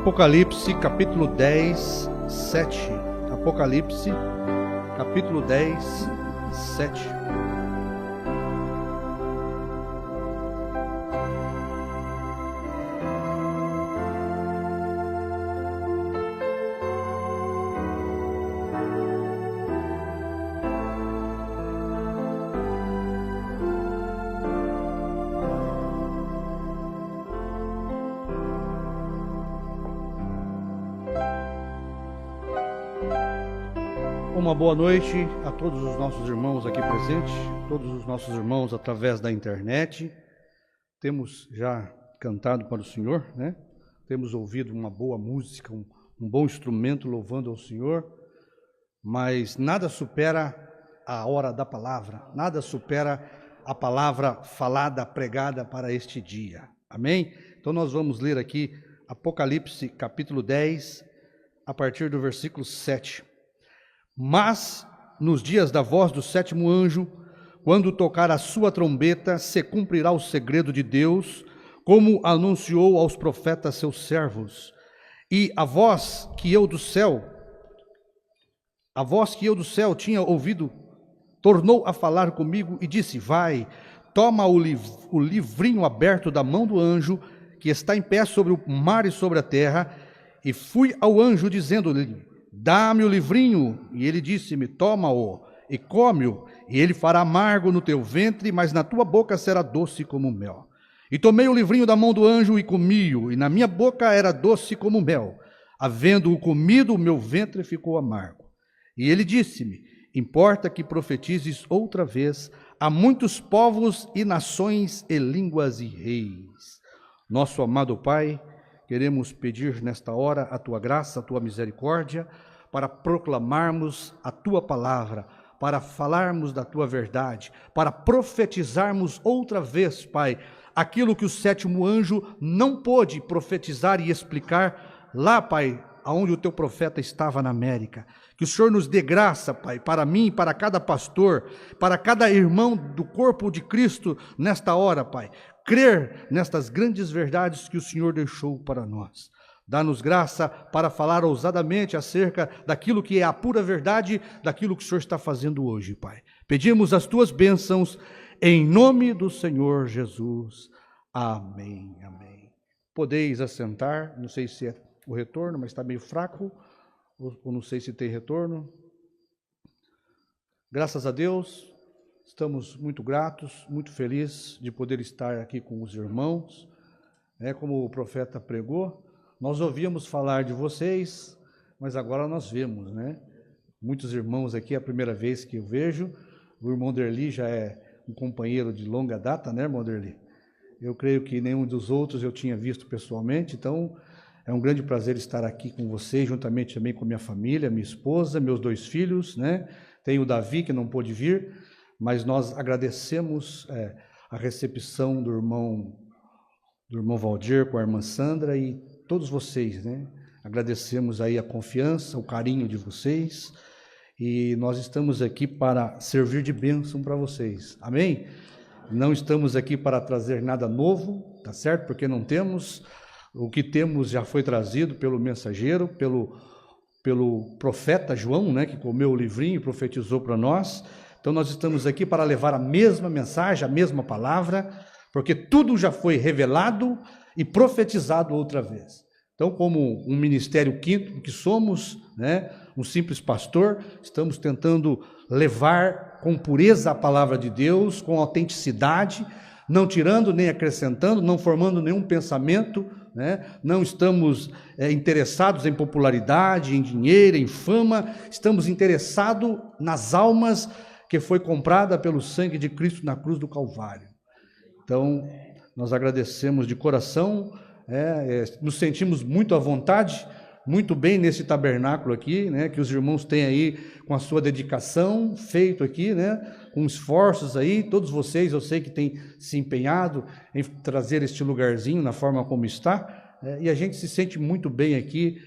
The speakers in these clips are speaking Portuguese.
Apocalipse, capítulo 10, 7. Apocalipse, capítulo 10, 7. Uma boa noite a todos os nossos irmãos aqui presentes, todos os nossos irmãos através da internet. Temos já cantado para o Senhor, né? Temos ouvido uma boa música, um bom instrumento louvando ao Senhor, mas nada supera a hora da palavra, nada supera a palavra falada, pregada para este dia. Amém? Então nós vamos ler aqui Apocalipse capítulo 10, a partir do versículo 7. Mas, nos dias da voz do sétimo anjo, quando tocar a sua trombeta, se cumprirá o segredo de Deus, como anunciou aos profetas seus servos. E a voz que eu do céu tinha ouvido, tornou a falar comigo e disse: vai, toma o livrinho aberto da mão do anjo, que está em pé sobre o mar e sobre a terra. E fui ao anjo, dizendo-lhe: dá-me o livrinho. E ele disse-me: toma-o e come-o, e ele fará amargo no teu ventre, mas na tua boca será doce como mel. E tomei o livrinho da mão do anjo e comi-o, e na minha boca era doce como mel. Havendo-o comido, o meu ventre ficou amargo. E ele disse-me: importa que profetizes outra vez a muitos povos e nações e línguas e reis. Nosso amado Pai, queremos pedir nesta hora a Tua graça, a Tua misericórdia, para proclamarmos a Tua palavra, para falarmos da Tua verdade, para profetizarmos outra vez, Pai, aquilo que o sétimo anjo não pôde profetizar e explicar lá, Pai, aonde o Teu profeta estava na América. Que o Senhor nos dê graça, Pai, para mim, para cada pastor, para cada irmão do corpo de Cristo nesta hora, Pai, crer nestas grandes verdades que o Senhor deixou para nós. Dá-nos graça para falar ousadamente acerca daquilo que é a pura verdade, daquilo que o Senhor está fazendo hoje, Pai. Pedimos as Tuas bênçãos, em nome do Senhor Jesus. Amém, amém. Podeis assentar, não sei se é o retorno, mas está meio fraco, ou não sei se tem retorno. Graças a Deus, estamos muito gratos, muito felizes de poder estar aqui com os irmãos. Como o profeta pregou, nós ouvíamos falar de vocês, mas agora nós vemos, né? Muitos irmãos aqui, é a primeira vez que eu vejo. O irmão Derli já é um companheiro de longa data, né, irmão Derli? Eu creio que nenhum dos outros eu tinha visto pessoalmente, então é um grande prazer estar aqui com vocês, juntamente também com minha família, minha esposa, meus 2 filhos, né? Tem o Davi, que não pôde vir, mas nós agradecemos a recepção do irmão Valdir com a irmã Sandra e todos vocês, né? Agradecemos aí a confiança, o carinho de vocês, e nós estamos aqui para servir de bênção para vocês, amém? Não estamos aqui para trazer nada novo, tá certo? Porque não temos. O que temos já foi trazido pelo mensageiro, pelo profeta João, né, que comeu o livrinho e profetizou para nós. Então nós estamos aqui para levar a mesma mensagem, a mesma palavra, porque tudo já foi revelado e profetizado outra vez. Então, como um ministério quinto que somos, né, um simples pastor, estamos tentando levar com pureza a palavra de Deus, com autenticidade, não tirando nem acrescentando, não formando nenhum pensamento, né? Não estamos interessados em popularidade, em dinheiro, em fama, estamos interessados nas almas que foi comprada pelo sangue de Cristo na cruz do Calvário. Então, nós agradecemos de coração, nos sentimos muito à vontade, muito bem nesse tabernáculo aqui, né, que os irmãos têm aí com a sua dedicação, feito aqui, né, com esforços aí, todos vocês eu sei que têm se empenhado em trazer este lugarzinho na forma como está, e a gente se sente muito bem aqui,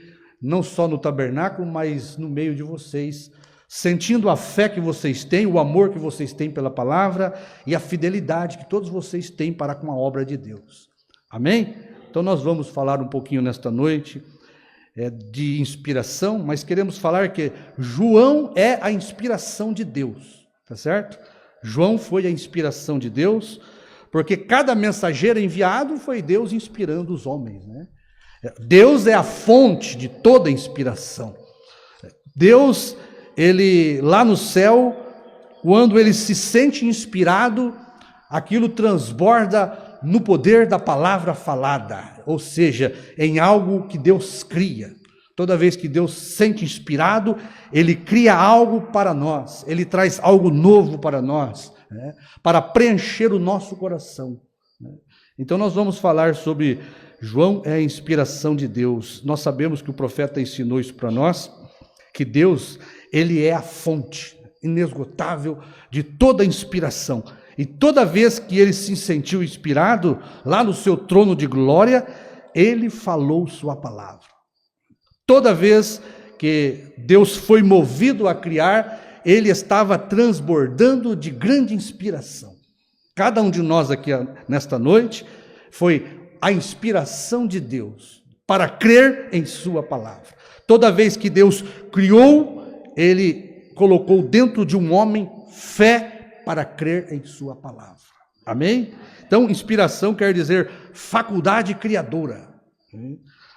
não só no tabernáculo, mas no meio de vocês, sentindo a fé que vocês têm, o amor que vocês têm pela palavra e a fidelidade que todos vocês têm para com a obra de Deus. Amém? Então nós vamos falar um pouquinho nesta noite de inspiração, mas queremos falar que João é a inspiração de Deus, tá certo? João foi a inspiração de Deus, porque cada mensageiro enviado foi Deus inspirando os homens, né? Deus é a fonte de toda inspiração. Deus, ele lá no céu, quando ele se sente inspirado, aquilo transborda no poder da palavra falada, ou seja, em algo que Deus cria. Toda vez que Deus se sente inspirado, ele cria algo para nós, ele traz algo novo para nós, né, para preencher o nosso coração, né. Então nós vamos falar sobre João é a inspiração de Deus. Nós sabemos que o profeta ensinou isso para nós, que Deus, ele é a fonte inesgotável de toda inspiração. E toda vez que ele se sentiu inspirado, lá no seu trono de glória, ele falou sua palavra. Toda vez que Deus foi movido a criar, ele estava transbordando de grande inspiração. Cada um de nós aqui nesta noite foi a inspiração de Deus para crer em sua palavra. Toda vez que Deus criou, ele colocou dentro de um homem fé para crer em sua palavra. Amém? Então, inspiração quer dizer faculdade criadora.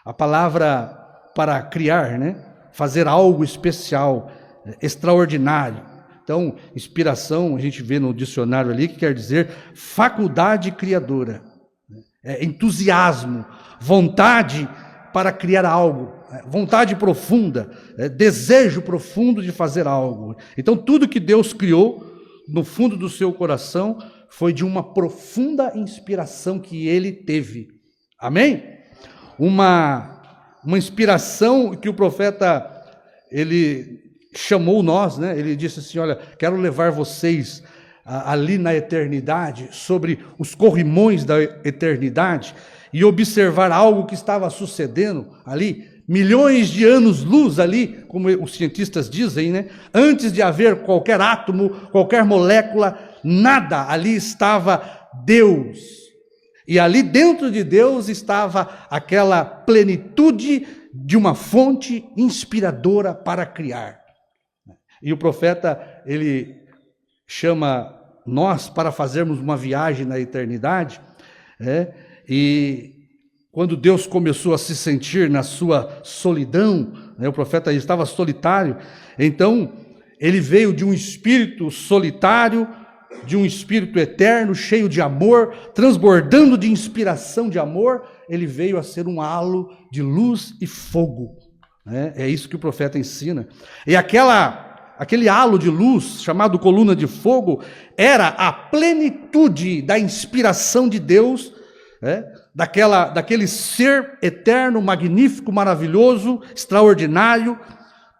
A palavra para criar, né? Fazer algo especial, extraordinário. Então, inspiração, a gente vê no dicionário ali, que quer dizer faculdade criadora. Entusiasmo, vontade para criar algo, vontade profunda, desejo profundo de fazer algo. Então, tudo que Deus criou, no fundo do seu coração, foi de uma profunda inspiração que ele teve. Amém? Uma inspiração que o profeta, ele chamou nós, né? Ele disse assim, olha, quero levar vocês ali na eternidade, sobre os corrimões da eternidade, e observar algo que estava sucedendo ali, milhões de anos-luz ali, como os cientistas dizem, né? Antes de haver qualquer átomo, qualquer molécula, nada, ali estava Deus. E ali dentro de Deus estava aquela plenitude de uma fonte inspiradora para criar. E o profeta, ele chama nós para fazermos uma viagem na eternidade, e quando Deus começou a se sentir na sua solidão, né, o profeta estava solitário, então ele veio de um espírito solitário, de um espírito eterno, cheio de amor, transbordando de inspiração de amor, ele veio a ser um halo de luz e fogo, né? É isso que o profeta ensina. E aquele halo de luz, chamado coluna de fogo, era a plenitude da inspiração de Deus, daquele ser eterno, magnífico, maravilhoso, extraordinário.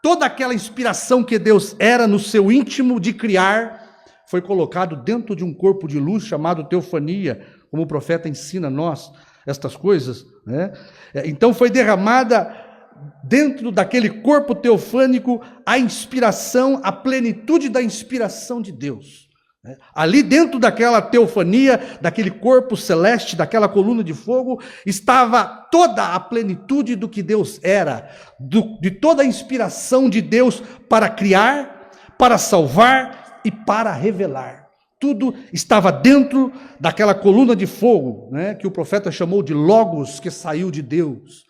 Toda aquela inspiração que Deus era no seu íntimo de criar, foi colocado dentro de um corpo de luz chamado teofania, como o profeta ensina a nós estas coisas, né? Então foi derramada dentro daquele corpo teofânico a inspiração, a plenitude da inspiração de Deus. Ali dentro daquela teofania, daquele corpo celeste, daquela coluna de fogo, estava toda a plenitude do que Deus era, de toda a inspiração de Deus para criar, para salvar e para revelar. Tudo estava dentro daquela coluna de fogo, né, que o profeta chamou de Logos, que saiu de Deus.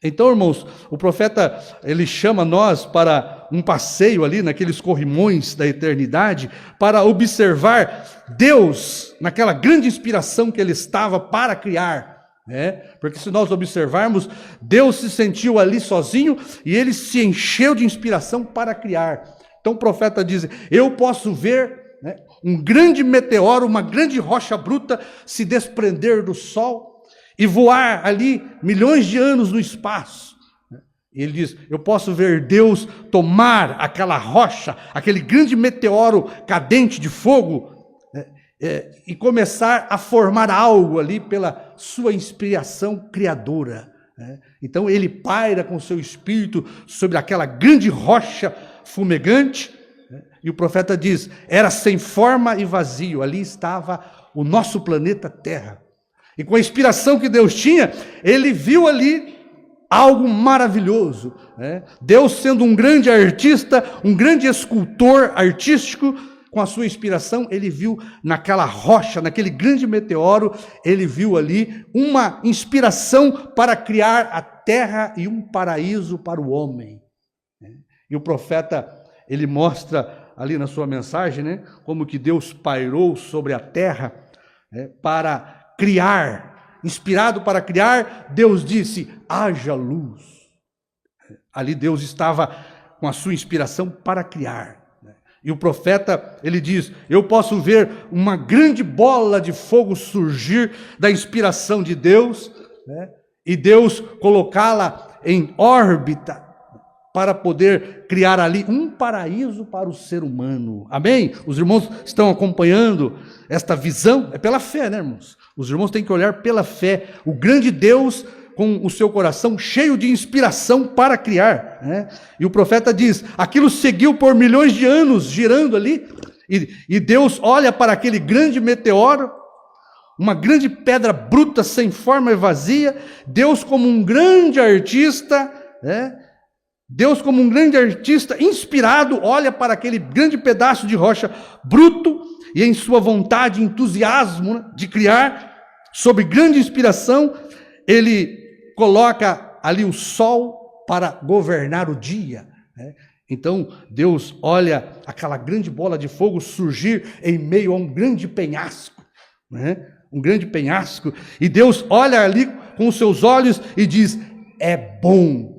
Então, irmãos, o profeta, ele chama nós para um passeio ali naqueles corrimões da eternidade, para observar Deus naquela grande inspiração que ele estava para criar, né? Porque se nós observarmos, Deus se sentiu ali sozinho e ele se encheu de inspiração para criar. Então o profeta diz, eu posso ver, né, um grande meteoro, uma grande rocha bruta se desprender do sol e voar ali milhões de anos no espaço. Ele diz, eu posso ver Deus tomar aquela rocha, aquele grande meteoro cadente de fogo, e começar a formar algo ali pela sua inspiração criadora. Então ele paira com seu espírito sobre aquela grande rocha fumegante, e o profeta diz, era sem forma e vazio, ali estava o nosso planeta Terra. E com a inspiração que Deus tinha, ele viu ali algo maravilhoso, né? Deus sendo um grande artista, um grande escultor artístico, com a sua inspiração, ele viu naquela rocha, naquele grande meteoro, ele viu ali uma inspiração para criar a terra e um paraíso para o homem. E o profeta, ele mostra ali na sua mensagem, né, como que Deus pairou sobre a terra, para criar, inspirado para criar, Deus disse, haja luz. Ali Deus estava com a sua inspiração para criar. E o profeta, ele diz, eu posso ver uma grande bola de fogo surgir da inspiração de Deus, né? E Deus colocá-la em órbita para poder criar ali um paraíso para o ser humano. Amém? Os irmãos estão acompanhando esta visão? É pela fé, né, irmãos? Os irmãos têm que olhar pela fé. O grande Deus com o seu coração cheio de inspiração para criar, né? E o profeta diz, aquilo seguiu por milhões de anos girando ali, e Deus olha para aquele grande meteoro, uma grande pedra bruta, sem forma e vazia, Deus como um grande artista, né? Deus como um grande artista inspirado, olha para aquele grande pedaço de rocha bruto, e em sua vontade, entusiasmo, né, de criar, sob grande inspiração, ele coloca ali o sol para governar o dia, né? Então Deus olha aquela grande bola de fogo surgir em meio a um grande penhasco, né? Um grande penhasco, e Deus olha ali com os seus olhos e diz, é bom,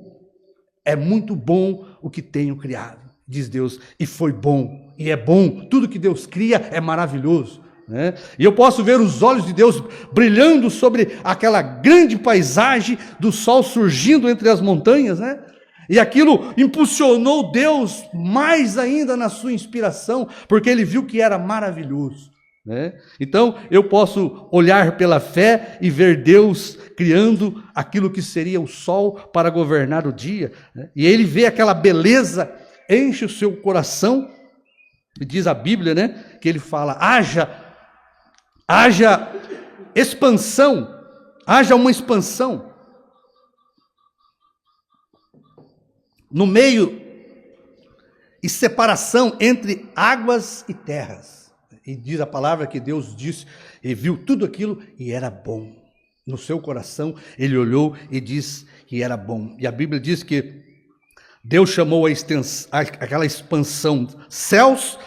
é muito bom o que tenho criado, diz Deus, e foi bom, e é bom, tudo que Deus cria é maravilhoso, né? E eu posso ver os olhos de Deus brilhando sobre aquela grande paisagem do sol surgindo entre as montanhas, né? E aquilo impulsionou Deus mais ainda na sua inspiração, porque ele viu que era maravilhoso, né? Então eu posso olhar pela fé e ver Deus criando aquilo que seria o sol para governar o dia, né? E ele vê aquela beleza, enche o seu coração, e diz a Bíblia, né, que ele fala, haja expansão, haja uma expansão no meio e separação entre águas e terras. E diz a palavra que Deus disse, e viu tudo aquilo e era bom. No seu coração ele olhou e disse que era bom. E a Bíblia diz que Deus chamou aquela expansão céus,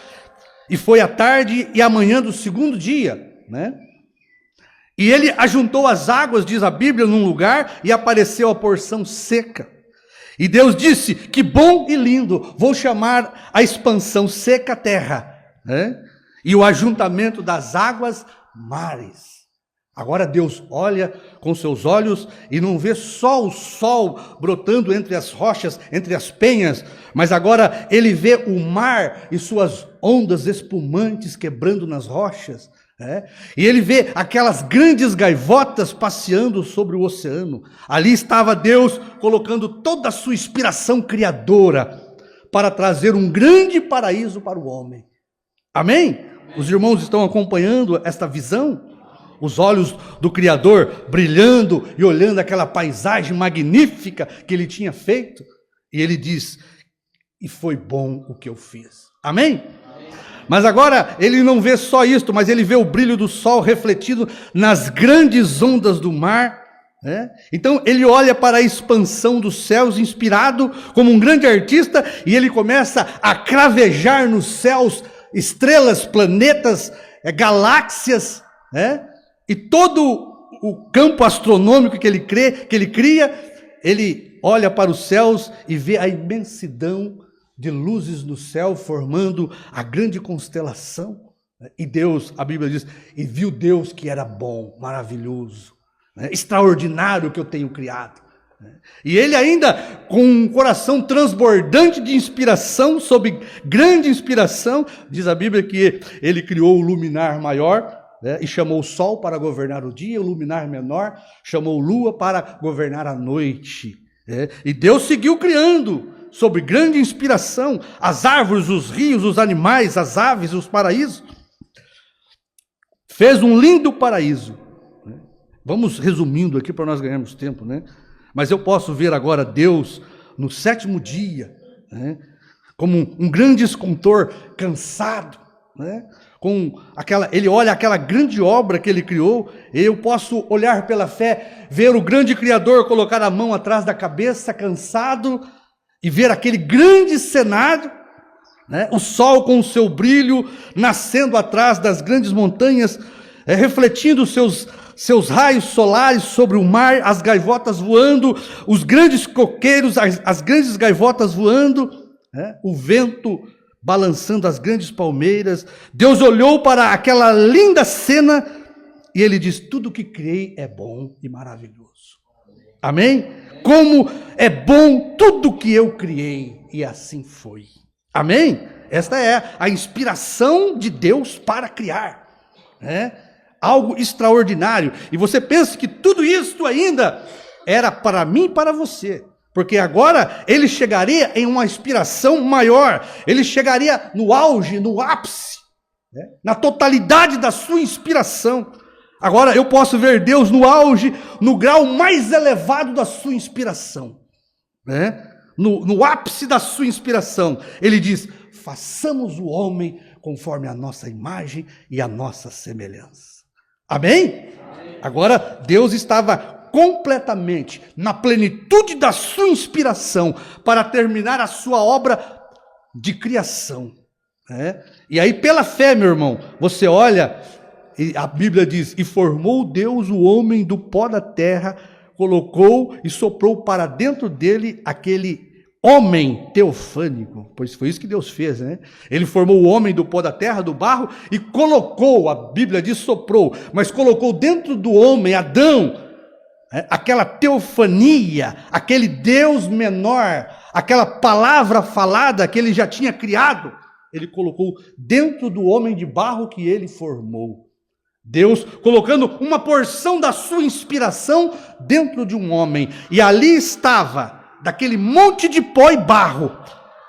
e foi a tarde e a manhã do segundo dia, né? E ele ajuntou as águas, diz a Bíblia, num lugar, e apareceu a porção seca. E Deus disse, que bom e lindo, vou chamar a expansão seca terra, né? E o ajuntamento das águas mares. Agora Deus olha com seus olhos e não vê só o sol brotando entre as rochas, entre as penhas, mas agora ele vê o mar e suas ondas espumantes quebrando nas rochas, né? E ele vê aquelas grandes gaivotas passeando sobre o oceano. Ali estava Deus colocando toda a sua inspiração criadora para trazer um grande paraíso para o homem. Amém? Os irmãos estão acompanhando esta visão? Os olhos do Criador brilhando e olhando aquela paisagem magnífica que ele tinha feito. E ele diz, e foi bom o que eu fiz. Amém? Mas agora ele não vê só isto, mas ele vê o brilho do sol refletido nas grandes ondas do mar, né? Então ele olha para a expansão dos céus, inspirado como um grande artista, e ele começa a cravejar nos céus estrelas, planetas, galáxias, né? E todo o campo astronômico que ele cria, ele olha para os céus e vê a imensidão de luzes no céu, formando a grande constelação. E Deus, a Bíblia diz, e viu Deus que era bom, maravilhoso, né? Extraordinário que eu tenho criado. E ele ainda, com um coração transbordante de inspiração, sob grande inspiração, diz a Bíblia que ele criou o luminar maior, né, e chamou o sol para governar o dia, o luminar menor chamou lua para governar a noite. E Deus seguiu criando, sob grande inspiração, as árvores, os rios, os animais, as aves, os paraísos. Fez um lindo paraíso. Vamos resumindo aqui para nós ganharmos tempo, né? Mas eu posso ver agora Deus no 7º dia, né, como um grande escultor cansado, né, ele olha aquela grande obra que ele criou, e eu posso olhar pela fé, ver o grande Criador colocar a mão atrás da cabeça, cansado, e ver aquele grande cenário, né, o sol com o seu brilho, nascendo atrás das grandes montanhas, refletindo seus raios solares sobre o mar, as gaivotas voando, os grandes coqueiros, as grandes gaivotas voando, né, o vento balançando as grandes palmeiras. Deus olhou para aquela linda cena e ele diz: tudo que criei é bom e maravilhoso. Amém? Como é bom tudo que eu criei, e assim foi. Amém? Esta é a inspiração de Deus para criar, né? Algo extraordinário. E você pensa que tudo isso ainda era para mim e para você, porque agora ele chegaria em uma inspiração maior, ele chegaria no auge, no ápice, né, na totalidade da sua inspiração. Agora eu posso ver Deus no auge, no grau mais elevado da sua inspiração, né? No ápice da sua inspiração. Ele diz: façamos o homem conforme a nossa imagem e a nossa semelhança. Amém? Agora Deus estava completamente na plenitude da sua inspiração para terminar a sua obra de criação, né? E aí, pela fé, meu irmão, você olha, e a Bíblia diz: e formou Deus o homem do pó da terra, colocou e soprou para dentro dele aquele homem teofânico, pois foi isso que Deus fez, né? Ele formou o homem do pó da terra, do barro, e colocou, a Bíblia diz soprou, mas colocou dentro do homem, Adão, aquela teofania, aquele Deus menor, aquela palavra falada que ele já tinha criado, ele colocou dentro do homem de barro que ele formou. Deus colocando uma porção da sua inspiração dentro de um homem, e ali estava, daquele monte de pó e barro,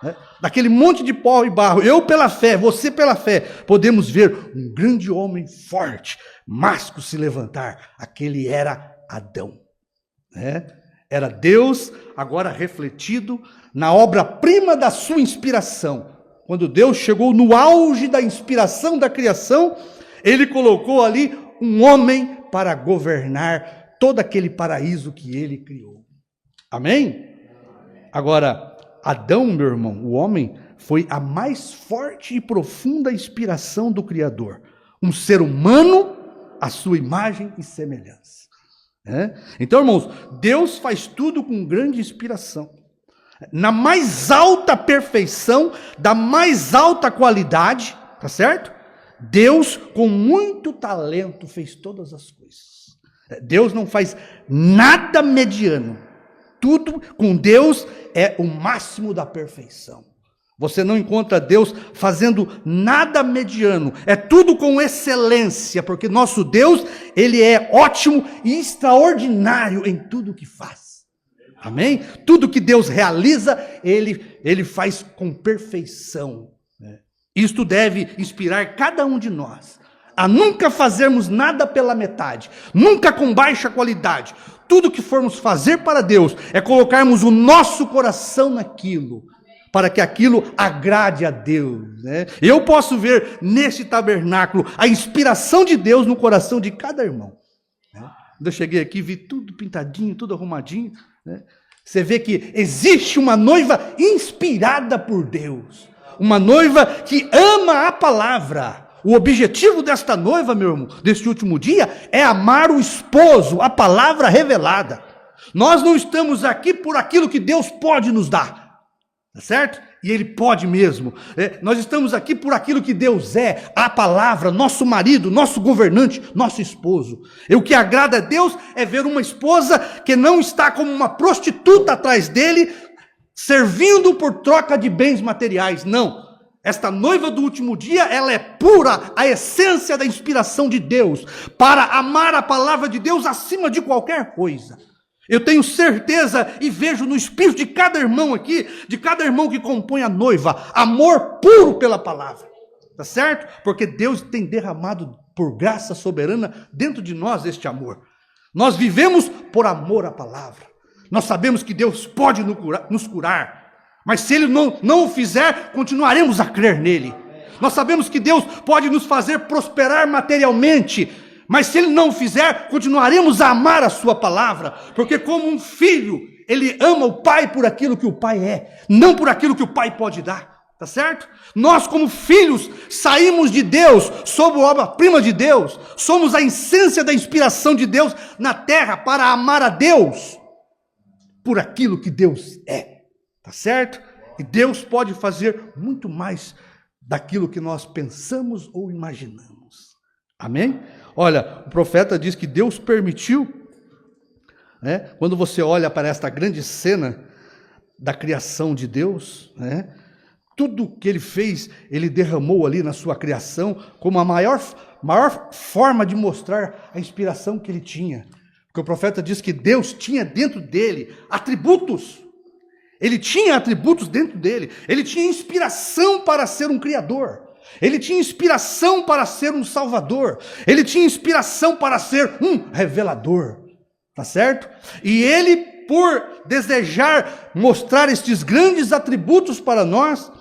né? Daquele monte de pó e barro, eu pela fé, você pela fé, podemos ver um grande homem forte, másculo se levantar. Aquele era Adão, né? Era Deus agora refletido na obra-prima da sua inspiração. Quando Deus chegou no auge da inspiração da criação, ele colocou ali um homem para governar todo aquele paraíso que ele criou. Amém? Agora, Adão, meu irmão, o homem, foi a mais forte e profunda inspiração do Criador. Um ser humano, à sua imagem e semelhança. Então, irmãos, Deus faz tudo com grande inspiração. Na mais alta perfeição, da mais alta qualidade, tá certo? Deus, com muito talento, fez todas as coisas. Deus não faz nada mediano. Tudo com Deus é o máximo da perfeição. Você não encontra Deus fazendo nada mediano. É tudo com excelência, porque nosso Deus, ele é ótimo e extraordinário em tudo que faz. Amém? Tudo que Deus realiza, ele faz com perfeição. Isto deve inspirar cada um de nós a nunca fazermos nada pela metade, nunca com baixa qualidade. Tudo que formos fazer para Deus é colocarmos o nosso coração naquilo, para que aquilo agrade a Deus, né? Eu posso ver neste tabernáculo a inspiração de Deus no coração de cada irmão, né? Quando eu cheguei aqui, vi tudo pintadinho, tudo arrumadinho, né? Você vê que existe uma noiva inspirada por Deus, uma noiva que ama a palavra. O objetivo desta noiva, meu irmão, deste último dia, é amar o esposo, a palavra revelada. Nós não estamos aqui por aquilo que Deus pode nos dar, tá certo? E Ele pode mesmo. Nós estamos aqui por aquilo que Deus é, a palavra, nosso marido, nosso governante, nosso esposo. E o que agrada a Deus é ver uma esposa que não está como uma prostituta atrás dele, servindo por troca de bens materiais. Não. Esta noiva do último dia, ela é pura, a essência da inspiração de Deus, para amar a palavra de Deus acima de qualquer coisa. Eu tenho certeza e vejo no espírito de cada irmão aqui, de cada irmão que compõe a noiva, amor puro pela palavra, tá certo? Porque Deus tem derramado por graça soberana dentro de nós este amor. Nós vivemos por amor à palavra. Nós sabemos que Deus pode nos curar, mas se Ele não o fizer, continuaremos a crer nele. Nós sabemos que Deus pode nos fazer prosperar materialmente, mas se Ele não o fizer, continuaremos a amar a sua palavra, porque como um filho, ele ama o pai por aquilo que o pai é, não por aquilo que o pai pode dar. Tá certo? Nós como filhos saímos de Deus, somos obra-prima de Deus, somos a essência da inspiração de Deus na terra para amar a Deus por aquilo que Deus é, tá certo? E Deus pode fazer muito mais daquilo que nós pensamos ou imaginamos, amém? Olha, o profeta diz que Deus permitiu, né? Quando você olha para esta grande cena da criação de Deus, né? Tudo que ele fez, ele derramou ali na sua criação como a maior forma de mostrar a inspiração que ele tinha. Porque o profeta diz que Deus tinha dentro dele atributos. Ele tinha atributos dentro dele. Ele tinha inspiração para ser um criador. Ele tinha inspiração para ser um salvador. Ele tinha inspiração para ser um revelador. Tá certo? E ele, por desejar mostrar estes grandes atributos para nós,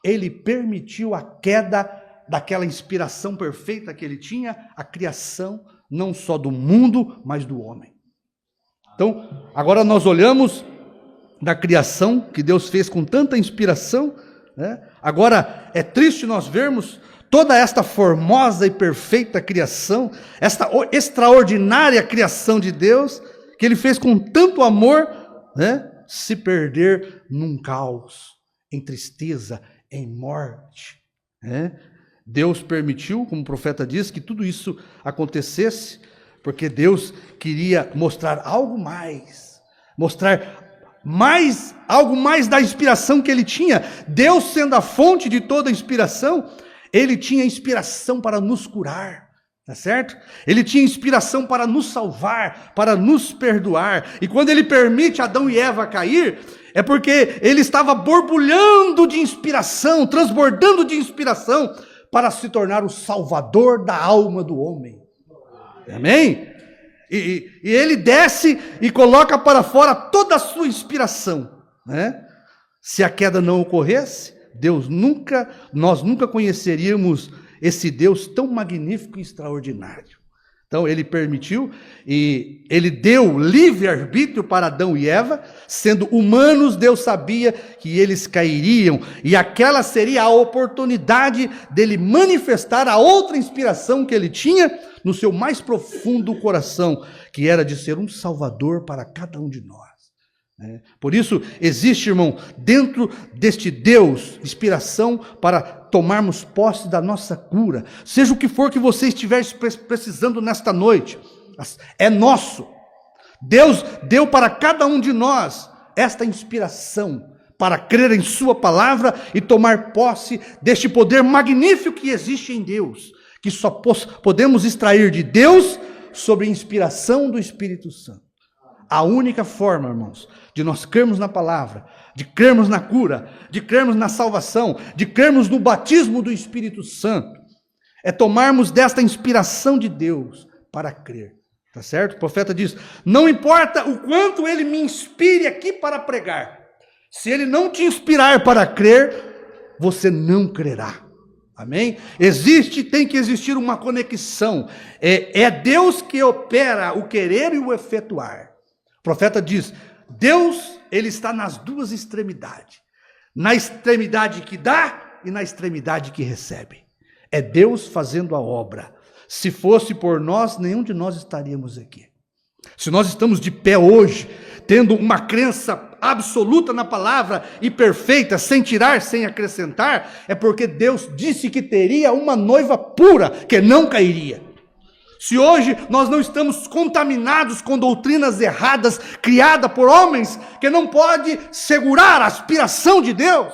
ele permitiu a queda daquela inspiração perfeita que ele tinha, a criação não só do mundo, mas do homem. Então, agora nós olhamos da criação que Deus fez com tanta inspiração, né? Agora é triste nós vermos toda esta formosa e perfeita criação, esta extraordinária criação de Deus, que ele fez com tanto amor, né? Se perder num caos, em tristeza, em morte, né? Deus permitiu, como o profeta diz, que tudo isso acontecesse, porque Deus queria mostrar algo mais, algo mais da inspiração que ele tinha. Deus sendo a fonte de toda a inspiração, ele tinha inspiração para nos curar, tá certo? Ele tinha inspiração para nos salvar, para nos perdoar, e quando ele permite Adão e Eva cair, é porque ele estava borbulhando de inspiração, transbordando de inspiração, para se tornar o salvador da alma do homem. Amém? E ele desce e coloca para fora toda a sua inspiração, né? Se a queda não ocorresse, nós nunca conheceríamos esse Deus tão magnífico e extraordinário. Então ele permitiu e ele deu livre-arbítrio para Adão e Eva. Sendo humanos, Deus sabia que eles cairiam, e aquela seria a oportunidade dele manifestar a outra inspiração que ele tinha no seu mais profundo coração, que era de ser um salvador para cada um de nós. Por isso existe, irmão, dentro deste Deus, inspiração para tomarmos posse da nossa cura, seja o que for que você estiver precisando nesta noite, é nosso. Deus deu para cada um de nós esta inspiração para crer em sua palavra e tomar posse deste poder magnífico que existe em Deus, que só podemos extrair de Deus sobre a inspiração do Espírito Santo. A única forma, irmãos, de nós crermos na palavra, de crermos na cura, de crermos na salvação, de crermos no batismo do Espírito Santo, é tomarmos desta inspiração de Deus para crer, tá certo? O profeta diz, não importa o quanto ele me inspire aqui para pregar, se ele não te inspirar para crer, você não crerá. Amém? Tem que existir uma conexão, é Deus que opera o querer e o efetuar. O profeta diz, Deus, ele está nas duas extremidades, na extremidade que dá e na extremidade que recebe. É Deus fazendo a obra. Se fosse por nós, nenhum de nós estaríamos aqui. Se nós estamos de pé hoje, tendo uma crença absoluta na palavra e perfeita, sem tirar, sem acrescentar, é porque Deus disse que teria uma noiva pura, que não cairia. Se hoje nós não estamos contaminados com doutrinas erradas, criadas por homens, que não podem segurar a aspiração de Deus,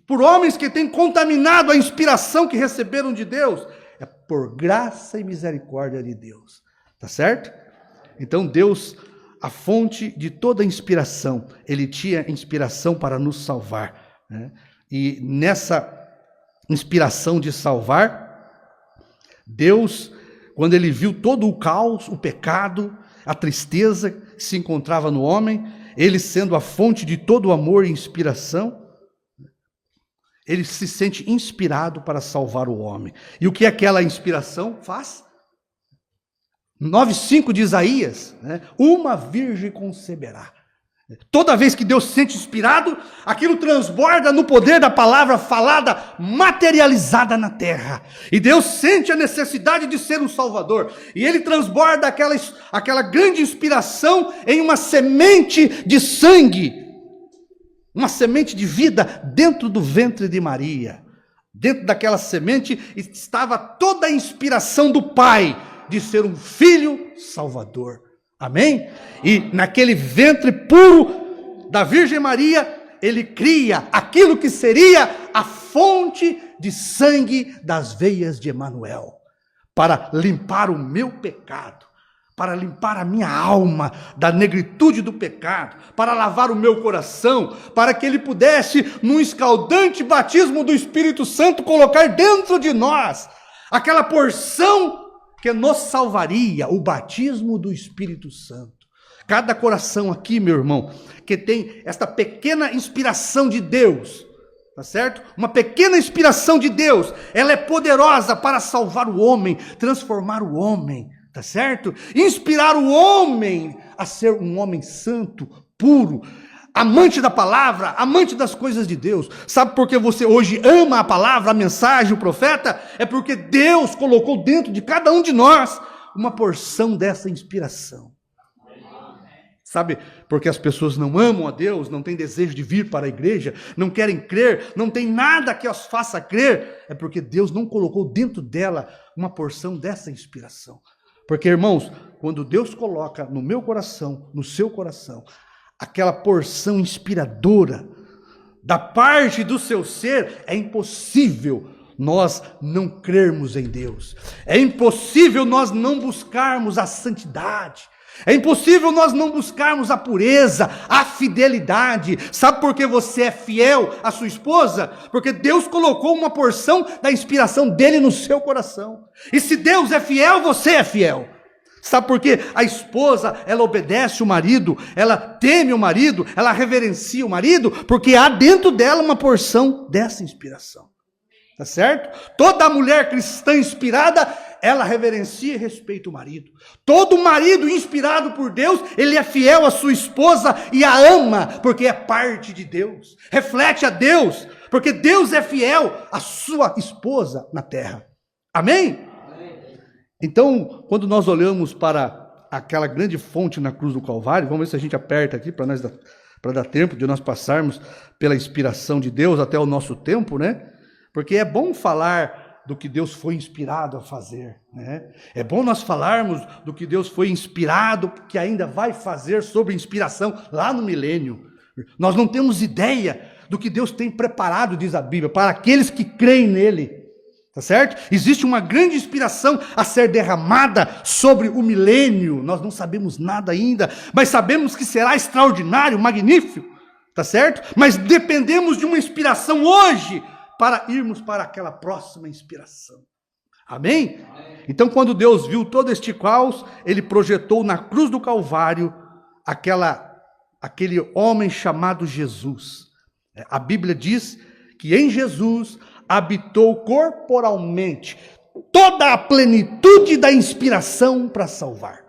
por homens que têm contaminado a inspiração que receberam de Deus, é por graça e misericórdia de Deus, tá certo? Então Deus, a fonte de toda inspiração, ele tinha inspiração para nos salvar, né? E nessa inspiração de salvar, Deus, quando ele viu todo o caos, o pecado, a tristeza que se encontrava no homem, ele sendo a fonte de todo o amor e inspiração, ele se sente inspirado para salvar o homem. E o que aquela inspiração faz? 9:5 de Isaías, né? Uma virgem conceberá. Toda vez que Deus se sente inspirado, aquilo transborda no poder da palavra falada, materializada na terra. E Deus sente a necessidade de ser um Salvador. E Ele transborda aquela grande inspiração em uma semente de sangue, uma semente de vida dentro do ventre de Maria. Dentro daquela semente estava toda a inspiração do Pai de ser um filho salvador. Amém? E naquele ventre puro da Virgem Maria, ele cria aquilo que seria a fonte de sangue das veias de Emanuel, para limpar o meu pecado, para limpar a minha alma da negritude do pecado, para lavar o meu coração, para que ele pudesse, num escaldante batismo do Espírito Santo, colocar dentro de nós aquela porção que nos salvaria, o batismo do Espírito Santo. Cada coração aqui, meu irmão, que tem esta pequena inspiração de Deus, tá certo? Uma pequena inspiração de Deus, ela é poderosa para salvar o homem, transformar o homem, tá certo? Inspirar o homem a ser um homem santo, puro, amante da palavra, amante das coisas de Deus. Sabe por que você hoje ama a palavra, a mensagem, o profeta? É porque Deus colocou dentro de cada um de nós uma porção dessa inspiração. Sabe, porque as pessoas não amam a Deus, não têm desejo de vir para a igreja, não querem crer, não tem nada que as faça crer, é porque Deus não colocou dentro dela uma porção dessa inspiração. Porque, irmãos, quando Deus coloca no meu coração, no seu coração, aquela porção inspiradora da parte do seu ser, é impossível nós não crermos em Deus. É impossível nós não buscarmos a santidade. É impossível nós não buscarmos a pureza, a fidelidade. Sabe por que você é fiel à sua esposa? Porque Deus colocou uma porção da inspiração dele no seu coração. E se Deus é fiel, você é fiel. Sabe por quê? A esposa, ela obedece o marido, ela teme o marido, ela reverencia o marido, porque há dentro dela uma porção dessa inspiração. Tá certo? Toda mulher cristã inspirada, ela reverencia e respeita o marido. Todo marido inspirado por Deus, ele é fiel à sua esposa e a ama, porque é parte de Deus. Reflete a Deus, porque Deus é fiel à sua esposa na terra. Amém? Então, quando nós olhamos para aquela grande fonte na cruz do Calvário, vamos ver se a gente aperta aqui para dar tempo de nós passarmos pela inspiração de Deus até o nosso tempo, né? Porque é bom falar do que Deus foi inspirado a fazer, né? É bom nós falarmos do que Deus foi inspirado, que ainda vai fazer sobre inspiração lá no milênio. Nós não temos ideia do que Deus tem preparado, diz a Bíblia, para aqueles que creem nele. Tá certo? Existe uma grande inspiração a ser derramada sobre o milênio. Nós não sabemos nada ainda, mas sabemos que será extraordinário, magnífico. Tá certo? Mas dependemos de uma inspiração hoje para irmos para aquela próxima inspiração. Amém? Então, quando Deus viu todo este caos, ele projetou na cruz do Calvário aquele homem chamado Jesus. A Bíblia diz que em Jesus habitou corporalmente toda a plenitude da inspiração para salvar.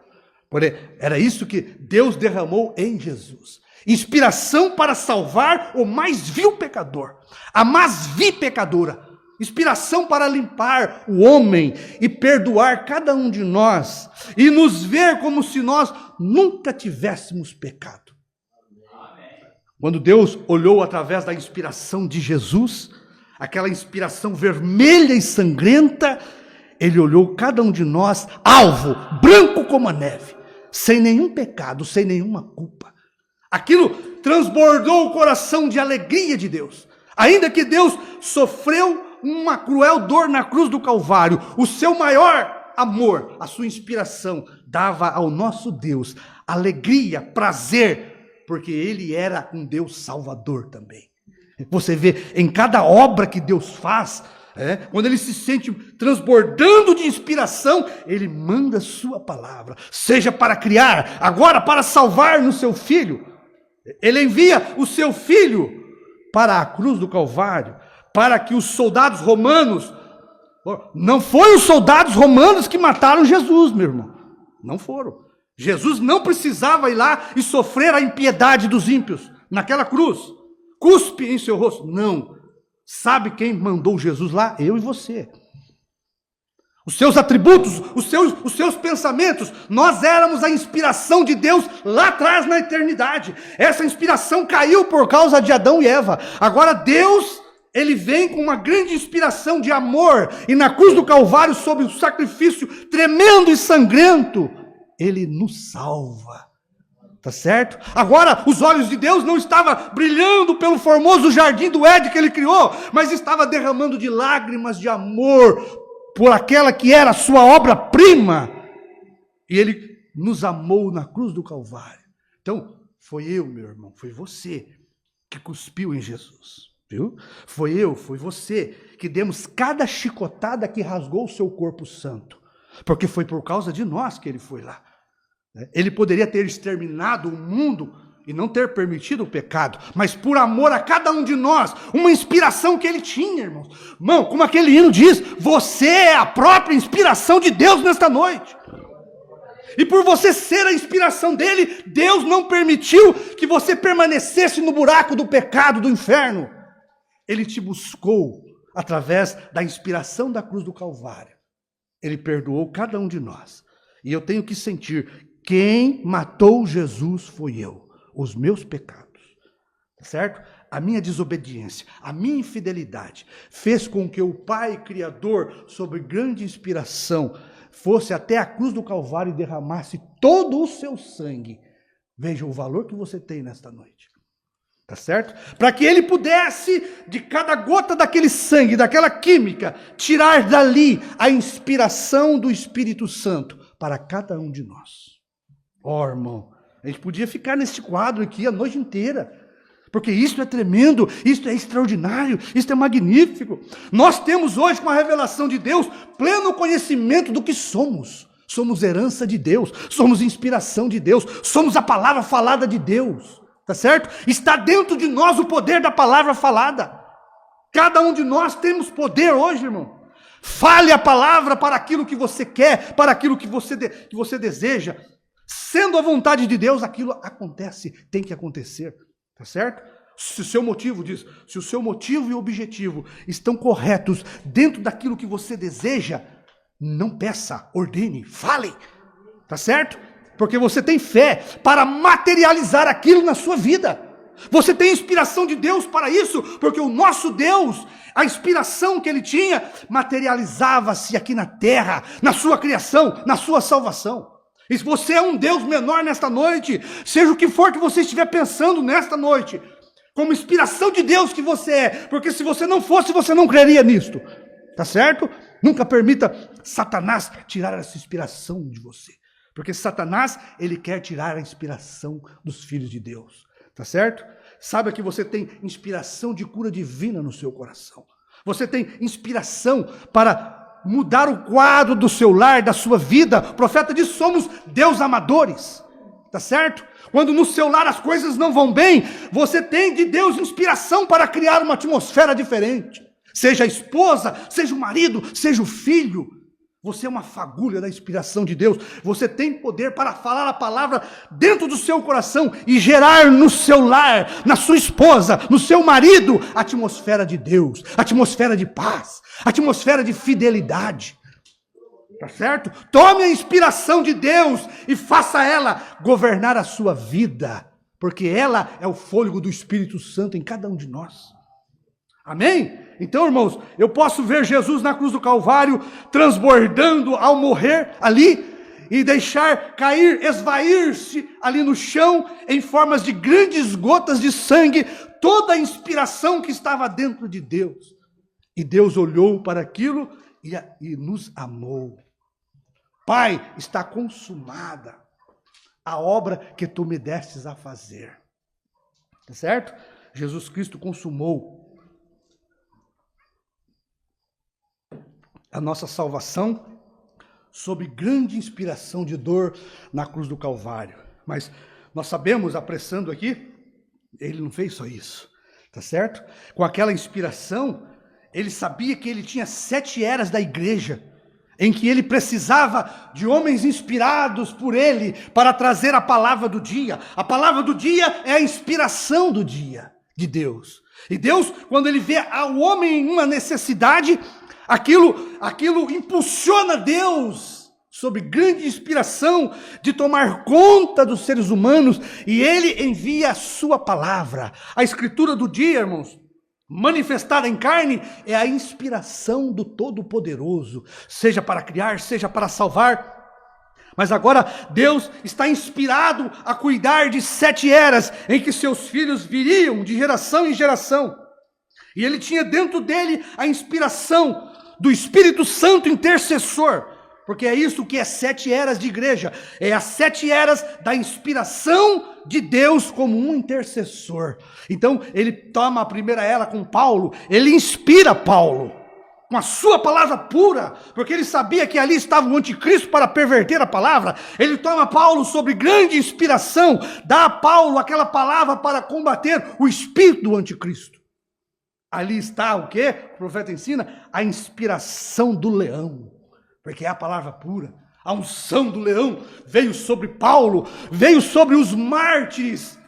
Era isso que Deus derramou em Jesus. Inspiração para salvar o mais vil pecador, a mais vil pecadora. Inspiração para limpar o homem e perdoar cada um de nós e nos ver como se nós nunca tivéssemos pecado. Quando Deus olhou através da inspiração de Jesus, aquela inspiração vermelha e sangrenta, ele olhou cada um de nós, alvo, branco como a neve, sem nenhum pecado, sem nenhuma culpa. Aquilo transbordou o coração de alegria de Deus. Ainda que Deus sofreu uma cruel dor na cruz do Calvário, o seu maior amor, a sua inspiração, dava ao nosso Deus alegria, prazer, porque ele era um Deus salvador também. Você vê em cada obra que Deus faz, Quando ele se sente transbordando de inspiração, ele manda a sua palavra, seja para criar, agora para salvar no seu filho. Ele envia o seu filho para a cruz do Calvário, para que os soldados romanos, não foram os soldados romanos que mataram Jesus, meu irmão, não foram. Jesus não precisava ir lá e sofrer a impiedade dos ímpios, naquela cruz, cuspe em seu rosto, não. Sabe quem mandou Jesus lá? Eu e você. Os seus atributos, os seus pensamentos, nós éramos a inspiração de Deus lá atrás na eternidade. Essa inspiração caiu por causa de Adão e Eva. Agora Deus, ele vem com uma grande inspiração de amor, e na cruz do Calvário, sob o sacrifício tremendo e sangrento, ele nos salva. Tá certo? Agora, os olhos de Deus não estavam brilhando pelo formoso jardim do Éden que ele criou, mas estava derramando de lágrimas de amor por aquela que era a sua obra-prima. E ele nos amou na cruz do Calvário. Então, foi eu, meu irmão, foi você que cuspiu em Jesus. Viu? Foi você que demos cada chicotada que rasgou o seu corpo santo. Porque foi por causa de nós que ele foi lá. Ele poderia ter exterminado o mundo e não ter permitido o pecado, mas por amor a cada um de nós, uma inspiração que ele tinha, irmãos. Irmão, como aquele hino diz, você é a própria inspiração de Deus nesta noite. E por você ser a inspiração dele, Deus não permitiu que você permanecesse no buraco do pecado, do inferno. Ele te buscou através da inspiração da cruz do Calvário. Ele perdoou cada um de nós. E eu tenho que sentir, quem matou Jesus foi eu, os meus pecados, certo? A minha desobediência, a minha infidelidade, fez com que o Pai Criador, sob grande inspiração, fosse até a cruz do Calvário e derramasse todo o seu sangue. Veja o valor que você tem nesta noite, tá certo? Para que ele pudesse, de cada gota daquele sangue, daquela química, tirar dali a inspiração do Espírito Santo para cada um de nós. Irmão, a gente podia ficar nesse quadro aqui a noite inteira, porque isso é tremendo, isso é extraordinário, isso é magnífico. Nós temos hoje, com a revelação de Deus, pleno conhecimento do que somos. Somos herança de Deus, somos inspiração de Deus, somos a palavra falada de Deus, tá certo? Está dentro de nós o poder da palavra falada. Cada um de nós temos poder hoje, irmão. Fale a palavra para aquilo que você quer, para aquilo que você deseja. Sendo a vontade de Deus, aquilo acontece, tem que acontecer, tá certo? Se o seu motivo e objetivo estão corretos dentro daquilo que você deseja, não peça, ordene, fale, tá certo? Porque você tem fé para materializar aquilo na sua vida. Você tem inspiração de Deus para isso, porque o nosso Deus, a inspiração que ele tinha, materializava-se aqui na terra, na sua criação, na sua salvação. E se você é um Deus menor nesta noite, seja o que for que você estiver pensando nesta noite, como inspiração de Deus que você é, porque se você não fosse, você não creria nisto, tá certo? Nunca permita Satanás tirar essa inspiração de você, porque Satanás, ele quer tirar a inspiração dos filhos de Deus, tá certo? Saiba que você tem inspiração de cura divina no seu coração, você tem inspiração para mudar o quadro do seu lar, da sua vida. O profeta diz, somos Deus amadores, tá certo? Quando no seu lar as coisas não vão bem, você tem de Deus inspiração para criar uma atmosfera diferente. Seja a esposa, seja o marido, seja o filho. Você é uma fagulha da inspiração de Deus. Você tem poder para falar a palavra dentro do seu coração e gerar no seu lar, na sua esposa, no seu marido, a atmosfera de Deus, a atmosfera de paz, a atmosfera de fidelidade. Tá certo? Tome a inspiração de Deus e faça ela governar a sua vida, porque ela é o fôlego do Espírito Santo em cada um de nós. Amém? Então, irmãos, eu posso ver Jesus na cruz do Calvário, transbordando ao morrer ali, e deixar cair, esvair-se ali no chão, em formas de grandes gotas de sangue, toda a inspiração que estava dentro de Deus. E Deus olhou para aquilo e nos amou. Pai, está consumada a obra que tu me destes a fazer. Tá certo? Jesus Cristo consumou. a nossa salvação sob grande inspiração de dor na cruz do Calvário. Mas nós sabemos, apressando aqui, ele não fez só isso, tá certo? Com aquela inspiração, ele sabia que ele tinha 7 eras da igreja, em que ele precisava de homens inspirados por ele para trazer a palavra do dia. A palavra do dia é a inspiração do dia de Deus. E Deus, quando ele vê ao homem em uma necessidade, aquilo impulsiona Deus, sob grande inspiração, de tomar conta dos seres humanos, e ele envia a sua palavra. A escritura do dia, irmãos, manifestada em carne, é a inspiração do Todo-Poderoso, seja para criar, seja para salvar. Mas agora Deus está inspirado a cuidar de 7 eras, em que seus filhos viriam de geração em geração. E ele tinha dentro dele a inspiração do Espírito Santo intercessor, porque é isso que é 7 eras de igreja, é as 7 eras da inspiração de Deus como um intercessor. Então ele toma a primeira era com Paulo, ele inspira Paulo com a sua palavra pura, porque ele sabia que ali estava o anticristo para perverter a palavra. Ele toma Paulo sobre grande inspiração, dá a Paulo aquela palavra para combater o espírito do anticristo. Ali está o que? O profeta ensina a inspiração do leão, porque é a palavra pura. A unção do leão veio sobre Paulo, veio sobre os mártires,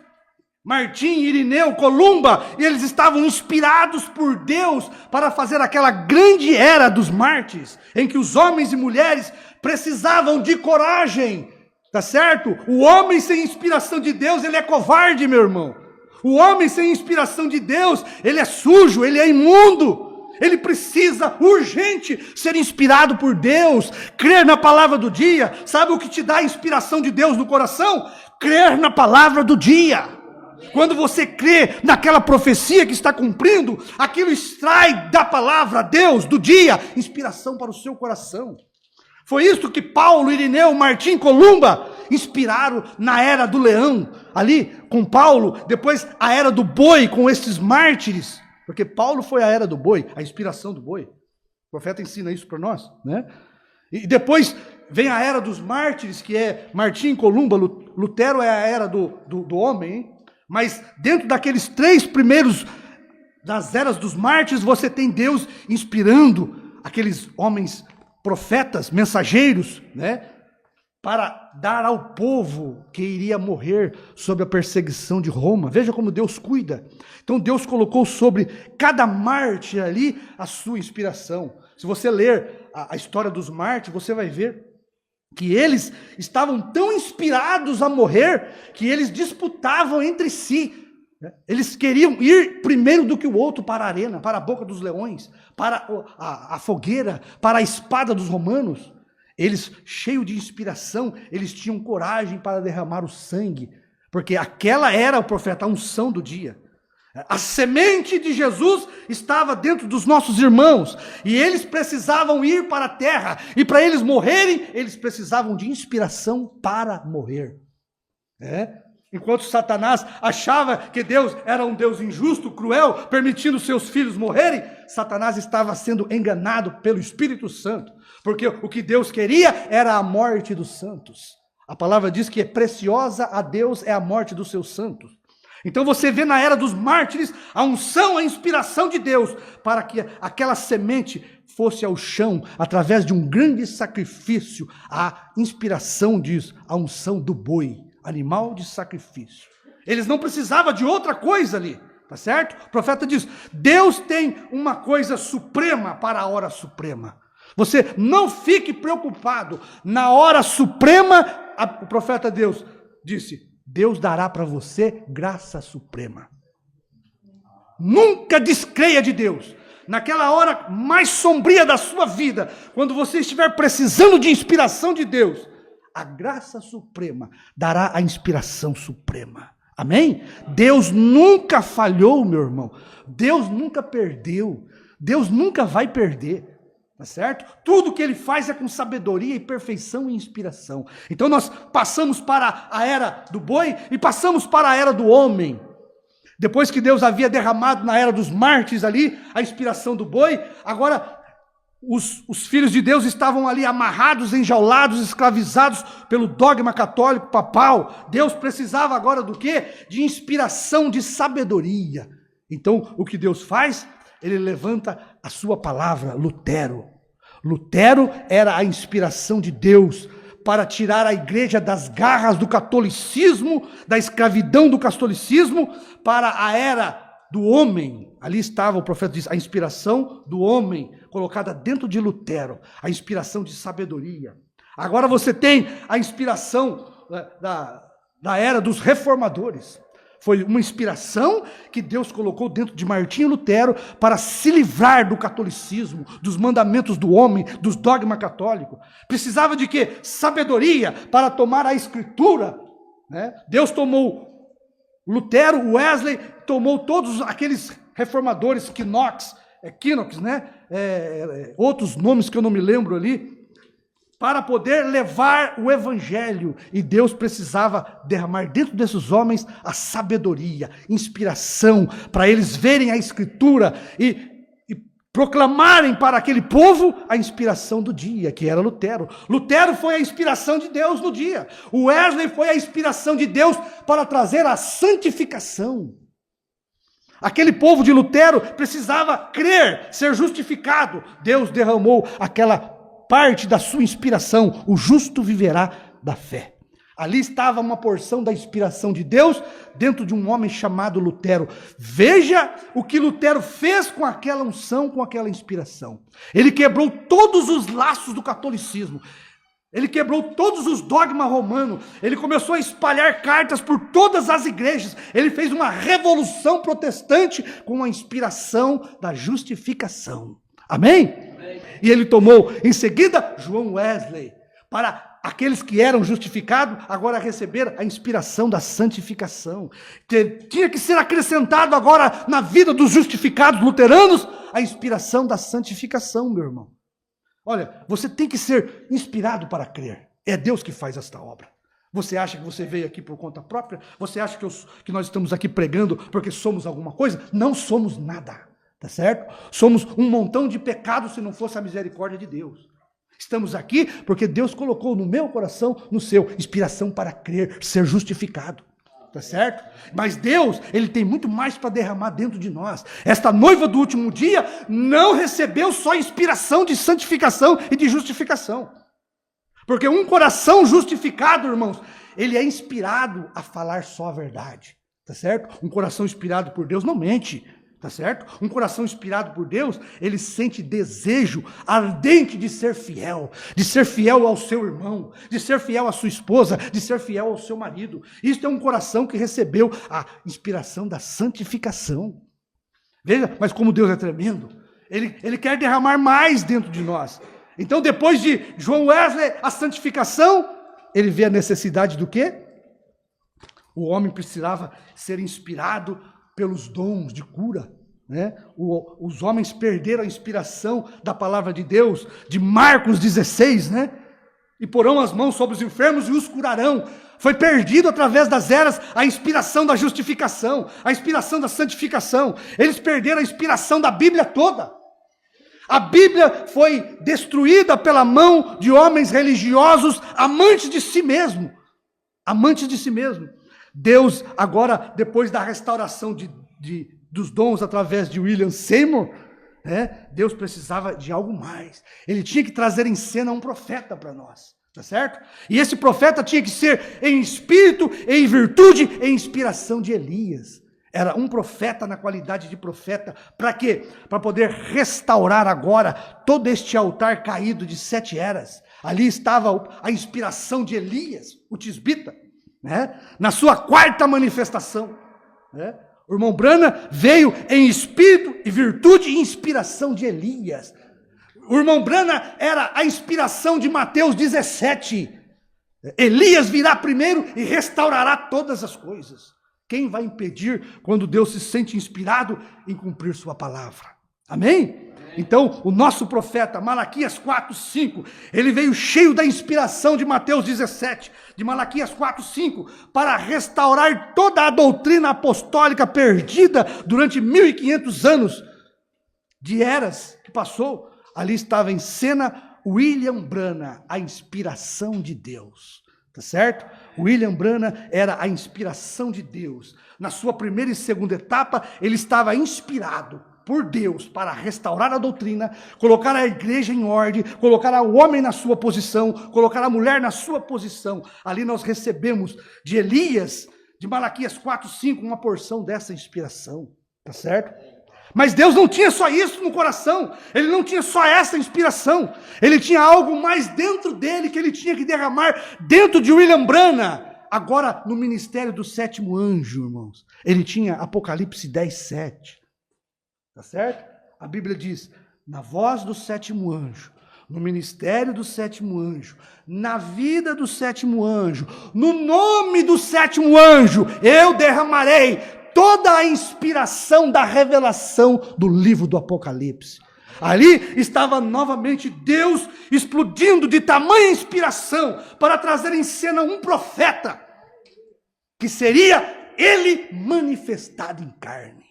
Martim, Irineu, Columba, e eles estavam inspirados por Deus para fazer aquela grande era dos mártires, em que os homens e mulheres precisavam de coragem, tá certo? O homem sem inspiração de Deus, ele é covarde, meu irmão. O homem sem inspiração de Deus, ele é sujo, ele é imundo. Ele precisa urgente ser inspirado por Deus, crer na palavra do dia. Sabe o que te dá a inspiração de Deus no coração? Crer na palavra do dia. Quando você crê naquela profecia que está cumprindo, aquilo extrai da palavra Deus, do dia, inspiração para o seu coração. Foi isso que Paulo, Irineu, Martim, Columba inspiraram na era do leão, ali com Paulo, depois a era do boi com esses mártires, porque Paulo foi a era do boi, a inspiração do boi. O profeta ensina isso para nós, né? E depois vem a era dos mártires, que é Martim, Columba, Lutero é a era do homem, hein? Mas dentro daqueles 3 primeiros, das eras dos mártires, você tem Deus inspirando aqueles homens profetas, mensageiros, né? Para dar ao povo que iria morrer sob a perseguição de Roma. Veja como Deus cuida. Então Deus colocou sobre cada mártir ali a sua inspiração. Se você ler a história dos mártires, você vai ver que eles estavam tão inspirados a morrer, que eles disputavam entre si. Eles queriam ir primeiro do que o outro para a arena, para a boca dos leões, para a fogueira, para a espada dos romanos. Eles, cheios de inspiração, eles tinham coragem para derramar o sangue, porque aquela era, o profeta, a unção do dia. A semente de Jesus estava dentro dos nossos irmãos, e eles precisavam ir para a terra, e para eles morrerem, eles precisavam de inspiração para morrer. Enquanto Satanás achava que Deus era um Deus injusto, cruel, permitindo seus filhos morrerem, Satanás estava sendo enganado pelo Espírito Santo, porque o que Deus queria era a morte dos santos. A palavra diz que é preciosa a Deus é a morte dos seus santos. Então você vê na era dos mártires a unção, a inspiração de Deus, para que aquela semente fosse ao chão, através de um grande sacrifício. A inspiração diz, a unção do boi, animal de sacrifício. Eles não precisavam de outra coisa ali, tá certo? O profeta diz, Deus tem uma coisa suprema para a hora suprema. Você não fique preocupado, na hora suprema, o profeta Deus disse, Deus dará para você graça suprema. Nunca descreia de Deus. Naquela hora mais sombria da sua vida, quando você estiver precisando de inspiração de Deus, a graça suprema dará a inspiração suprema. Amém? Deus nunca falhou, meu irmão. Deus nunca perdeu. Deus nunca vai perder. Tá certo? Tudo que ele faz é com sabedoria e perfeição e inspiração. Então nós passamos para a era do boi e passamos para a era do homem. Depois que Deus havia derramado na era dos mártires ali a inspiração do boi, agora os filhos de Deus estavam ali amarrados, enjaulados, escravizados pelo dogma católico papal. Deus precisava agora do quê? De inspiração, de sabedoria. Então, o que Deus faz? Ele levanta a sua palavra, Lutero. Lutero era a inspiração de Deus para tirar a igreja das garras do catolicismo, da escravidão do catolicismo, para a era do homem. Ali estava, o profeta diz, a inspiração do homem, colocada dentro de Lutero, a inspiração de sabedoria. Agora você tem a inspiração da era dos reformadores. Foi uma inspiração que Deus colocou dentro de Martinho Lutero para se livrar do catolicismo, dos mandamentos do homem, dos dogmas católicos. Precisava de quê? Sabedoria para tomar a escritura. Né? Deus tomou Lutero, Wesley, tomou todos aqueles reformadores, Knox, né? Outros nomes que eu não me lembro ali, para poder levar o evangelho. E Deus precisava derramar dentro desses homens a sabedoria, inspiração, para eles verem a escritura e proclamarem para aquele povo a inspiração do dia, que era Lutero. Lutero foi a inspiração de Deus no dia. O Wesley foi a inspiração de Deus para trazer a santificação. Aquele povo de Lutero precisava crer, ser justificado. Deus derramou aquela parte da sua inspiração. O justo viverá da fé. Ali estava uma porção da inspiração de Deus dentro de um homem chamado Lutero. Veja o que Lutero fez com aquela unção, com aquela inspiração. Ele quebrou todos os laços do catolicismo. Ele quebrou todos os dogmas romanos. Ele começou a espalhar cartas por todas as igrejas. Ele fez uma revolução protestante com a inspiração da justificação. Amém? Amém. E ele tomou em seguida João Wesley para aqueles que eram justificados, agora receber a inspiração da santificação. Tinha que ser acrescentado agora na vida dos justificados luteranos a inspiração da santificação, meu irmão. Olha, você tem que ser inspirado para crer. É Deus que faz esta obra. Você acha que você veio aqui por conta própria? Você acha que nós estamos aqui pregando porque somos alguma coisa? Não somos nada, tá certo? Somos um montão de pecados se não fosse a misericórdia de Deus. Estamos aqui porque Deus colocou no meu coração, no seu, inspiração para crer, ser justificado. Tá certo? Mas Deus, Ele tem muito mais para derramar dentro de nós. Esta noiva do último dia não recebeu só inspiração de santificação e de justificação. Porque um coração justificado, irmãos, ele é inspirado a falar só a verdade. Tá certo? Um coração inspirado por Deus não mente. Tá certo? Um coração inspirado por Deus, ele sente desejo ardente de ser fiel ao seu irmão, de ser fiel à sua esposa, de ser fiel ao seu marido. Isso é um coração que recebeu a inspiração da santificação. Veja, mas como Deus é tremendo, ele quer derramar mais dentro de nós. Então, depois de João Wesley, a santificação, ele vê a necessidade do quê? O homem precisava ser inspirado pelos dons de cura, né? Os homens perderam a inspiração da palavra de Deus, de Marcos 16, né? E porão as mãos sobre os enfermos e os curarão. Foi perdido através das eras a inspiração da justificação, a inspiração da santificação. Eles perderam a inspiração da Bíblia toda. A Bíblia foi destruída pela mão de homens religiosos, amantes de si mesmo. Amantes de si mesmo. Deus, agora, depois da restauração dos dons através de William Seymour, né, Deus precisava de algo mais. Ele tinha que trazer em cena um profeta para nós, tá certo? E esse profeta tinha que ser em espírito, em virtude, em inspiração de Elias. Era um profeta na qualidade de profeta. Para quê? Para poder restaurar agora todo este altar caído de 7 eras. Ali estava a inspiração de Elias, o tisbita. Né? Na sua 4ª manifestação, né? O irmão Branham veio em espírito e virtude e inspiração de Elias. O irmão Branham era a inspiração de Mateus 17. Elias virá primeiro e restaurará todas as coisas. Quem vai impedir quando Deus se sente inspirado em cumprir sua palavra? Amém? Então, o nosso profeta, Malaquias 4:5, ele veio cheio da inspiração de Mateus 17, de Malaquias 4:5, para restaurar toda a doutrina apostólica perdida durante 1500 anos de eras que passou. ali estava em cena William Branham, a inspiração de Deus. Tá certo? William Branham era a inspiração de Deus. Na sua primeira e segunda etapa, ele estava inspirado por Deus para restaurar a doutrina, colocar a igreja em ordem, colocar o homem na sua posição, colocar a mulher na sua posição. Ali nós recebemos de Elias, de Malaquias 4:5, uma porção dessa inspiração. Tá certo? Mas Deus não tinha só isso no coração, ele não tinha só essa inspiração, ele tinha algo mais dentro dele que ele tinha que derramar dentro de William Branham. Agora, no ministério do sétimo anjo, irmãos, ele tinha Apocalipse 10:7, tá certo? A Bíblia diz, na voz do sétimo anjo, no ministério do sétimo anjo, na vida do sétimo anjo, no nome do sétimo anjo, eu derramarei toda a inspiração da revelação do livro do Apocalipse. Ali estava novamente Deus explodindo de tamanha inspiração para trazer em cena um profeta, que seria ele manifestado em carne.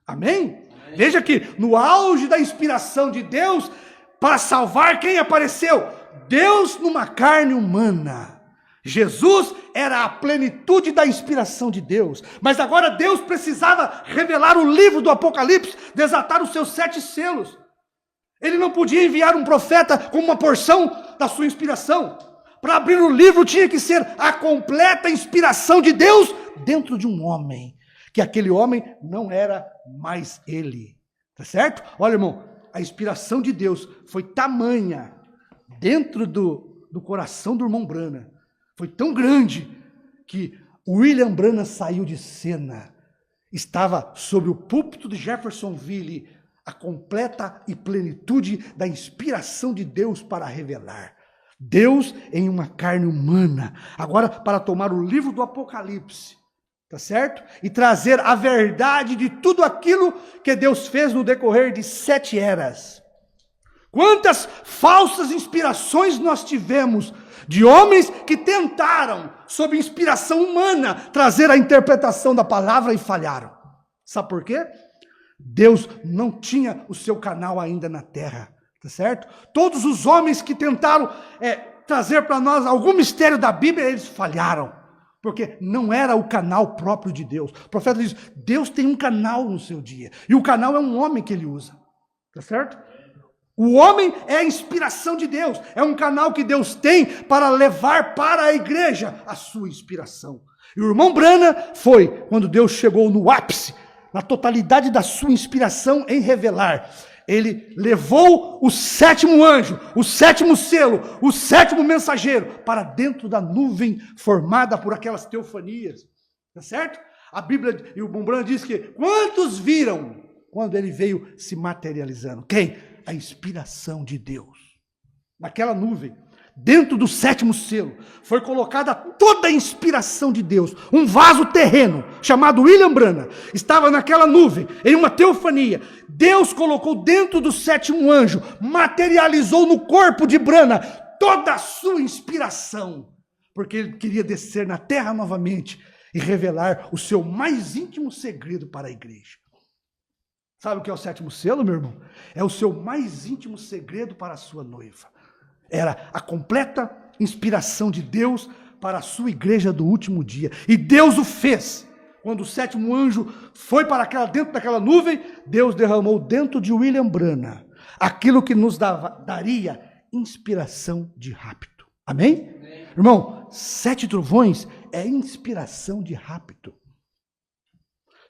Amém? Veja que no auge da inspiração de Deus, para salvar quem apareceu? Deus numa carne humana. Jesus era a plenitude da inspiração de Deus, mas agora Deus precisava revelar o livro do Apocalipse, desatar os seus 7 selos. Ele não podia enviar um profeta com uma porção da sua inspiração. Para abrir o livro tinha que ser a completa inspiração de Deus dentro de um homem, que aquele homem não era mais ele. Tá certo? Olha, irmão, a inspiração de Deus foi tamanha dentro do coração do irmão Branham. Foi tão grande que William Branham saiu de cena. Estava sobre o púlpito de Jeffersonville a completa e plenitude da inspiração de Deus para revelar. Deus em uma carne humana. Agora para tomar o livro do Apocalipse, tá certo? E trazer a verdade de tudo aquilo que Deus fez no decorrer de 7 eras. Quantas falsas inspirações nós tivemos de homens que tentaram, sob inspiração humana, trazer a interpretação da palavra e falharam. Sabe por quê? Deus não tinha o seu canal ainda na terra, tá certo? Todos os homens que tentaram trazer para nós algum mistério da Bíblia, eles falharam, porque não era o canal próprio de Deus. O profeta diz, Deus tem um canal no seu dia, e o canal é um homem que ele usa, tá certo? O homem é a inspiração de Deus, é um canal que Deus tem para levar para a igreja a sua inspiração. E o irmão Branham foi, quando Deus chegou no ápice, na totalidade da sua inspiração em revelar, ele levou o 7º anjo, o 7º selo, o 7º mensageiro, para dentro da nuvem formada por aquelas teofanias, tá certo? A Bíblia, e o irmão Branham diz que, quantos viram quando ele veio se materializando? Quem? A inspiração de Deus. Naquela nuvem, dentro do 7º selo, foi colocada toda a inspiração de Deus. Um vaso terreno, chamado William Branham, estava naquela nuvem, em uma teofania. Deus colocou dentro do 7º anjo, materializou no corpo de Branham toda a sua inspiração, porque ele queria descer na terra novamente e revelar o seu mais íntimo segredo para a igreja. Sabe o que é o 7º selo, meu irmão? É o seu mais íntimo segredo para a sua noiva. Era a completa inspiração de Deus para a sua igreja do último dia. E Deus o fez. Quando o 7º anjo foi para dentro daquela nuvem, Deus derramou dentro de William Branham aquilo que nos daria inspiração de rapto. Amém? Amém. Irmão, 7 trovões é inspiração de rapto.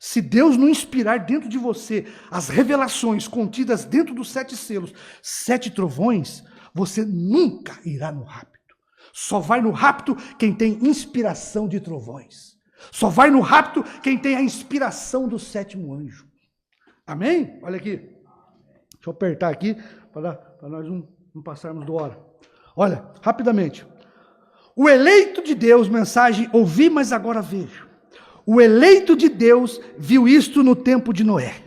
Se Deus não inspirar dentro de você as revelações contidas dentro dos 7 selos, 7 trovões, você nunca irá no rapto. Só vai no rapto quem tem inspiração de trovões. Só vai no rapto quem tem a inspiração do 7º anjo. Amém? Olha aqui. Deixa eu apertar aqui para nós não passarmos do hora. Olha, rapidamente. O eleito de Deus, mensagem, ouvi, mas agora vejo. O eleito de Deus viu isto no tempo de Noé,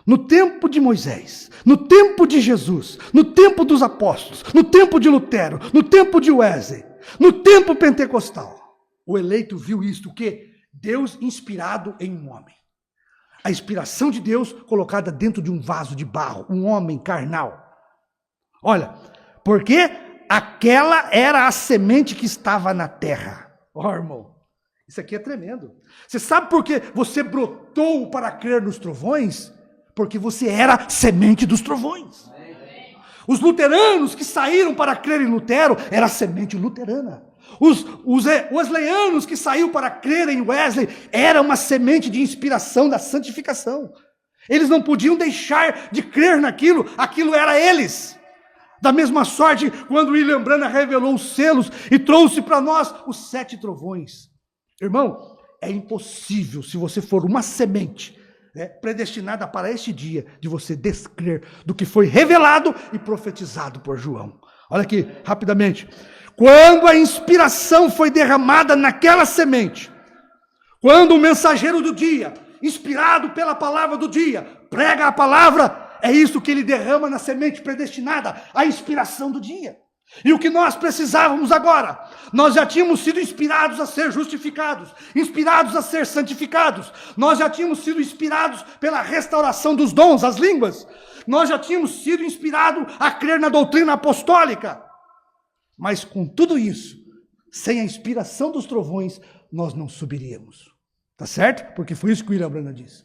no tempo de Moisés, no tempo de Jesus, no tempo dos apóstolos, no tempo de Lutero, no tempo de Wesley, no tempo pentecostal. O eleito viu isto, o quê? Deus inspirado em um homem. A inspiração de Deus colocada dentro de um vaso de barro, um homem carnal. Olha, porque aquela era a semente que estava na terra. Ó, irmão, isso aqui é tremendo. Você sabe por que você brotou para crer nos trovões? Porque você era semente dos trovões. Os luteranos que saíram para crer em Lutero, era a semente luterana. Os wesleyanos que saíram para crer em Wesley, era uma semente de inspiração da santificação. Eles não podiam deixar de crer naquilo, aquilo era eles. Da mesma sorte, quando William Branham revelou os selos e trouxe para nós os 7 trovões. Irmão, é impossível, se você for uma semente, predestinada para este dia, de você descrer do que foi revelado e profetizado por João. Olha aqui, rapidamente. Quando a inspiração foi derramada naquela semente, quando o mensageiro do dia, inspirado pela palavra do dia, prega a palavra, é isso que ele derrama na semente predestinada, a inspiração do dia. E o que nós precisávamos agora? Nós já tínhamos sido inspirados a ser justificados, inspirados a ser santificados. Nós já tínhamos sido inspirados pela restauração dos dons, as línguas. Nós já tínhamos sido inspirados a crer na doutrina apostólica. Mas com tudo isso, sem a inspiração dos trovões, nós não subiríamos. Tá certo? Porque foi isso que o William Branham disse.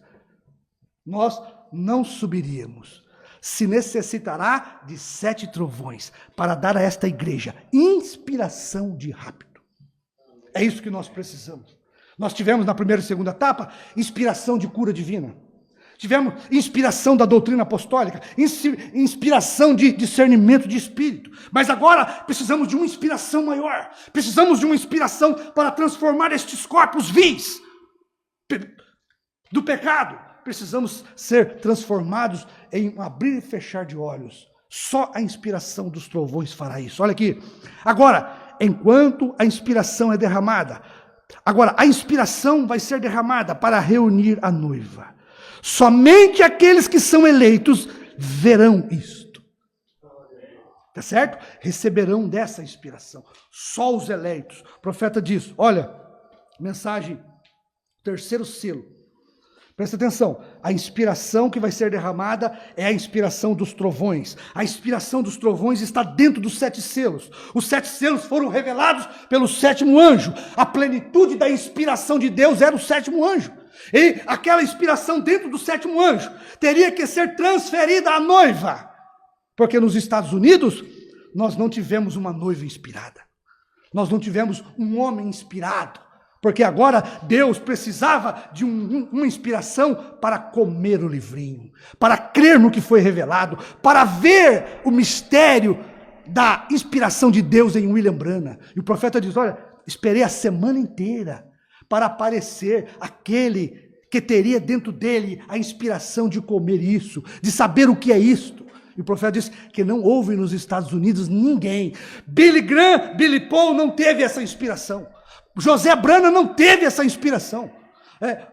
Nós não subiríamos. Se necessitará de 7 trovões para dar a esta igreja inspiração de rápido. É isso que nós precisamos. Nós tivemos na primeira e segunda etapa inspiração de cura divina. Tivemos inspiração da doutrina apostólica, inspiração de discernimento de espírito. Mas agora precisamos de uma inspiração maior. Precisamos de uma inspiração para transformar estes corpos vis do pecado. Precisamos ser transformados em um abrir e fechar de olhos. Só a inspiração dos trovões fará isso. Olha aqui. Agora, enquanto a inspiração é derramada, agora a inspiração vai ser derramada para reunir a noiva. Somente aqueles que são eleitos verão isto. Tá certo? Receberão dessa inspiração. Só os eleitos. O profeta diz, olha, mensagem, terceiro selo. Presta atenção, a inspiração que vai ser derramada é a inspiração dos trovões. A inspiração dos trovões está dentro dos 7 selos. Os 7 selos foram revelados pelo 7º anjo. A plenitude da inspiração de Deus era o 7º anjo. E aquela inspiração dentro do 7º anjo teria que ser transferida à noiva. Porque nos Estados Unidos, nós não tivemos uma noiva inspirada. Nós não tivemos um homem inspirado. Porque agora Deus precisava de uma inspiração para comer o livrinho, para crer no que foi revelado, para ver o mistério da inspiração de Deus em William Branham. E o profeta diz, olha, esperei a semana inteira para aparecer aquele que teria dentro dele a inspiração de comer isso, de saber o que é isto. E o profeta diz que não houve nos Estados Unidos ninguém. Billy Graham, Billy Paul não teve essa inspiração. José Branham não teve essa inspiração.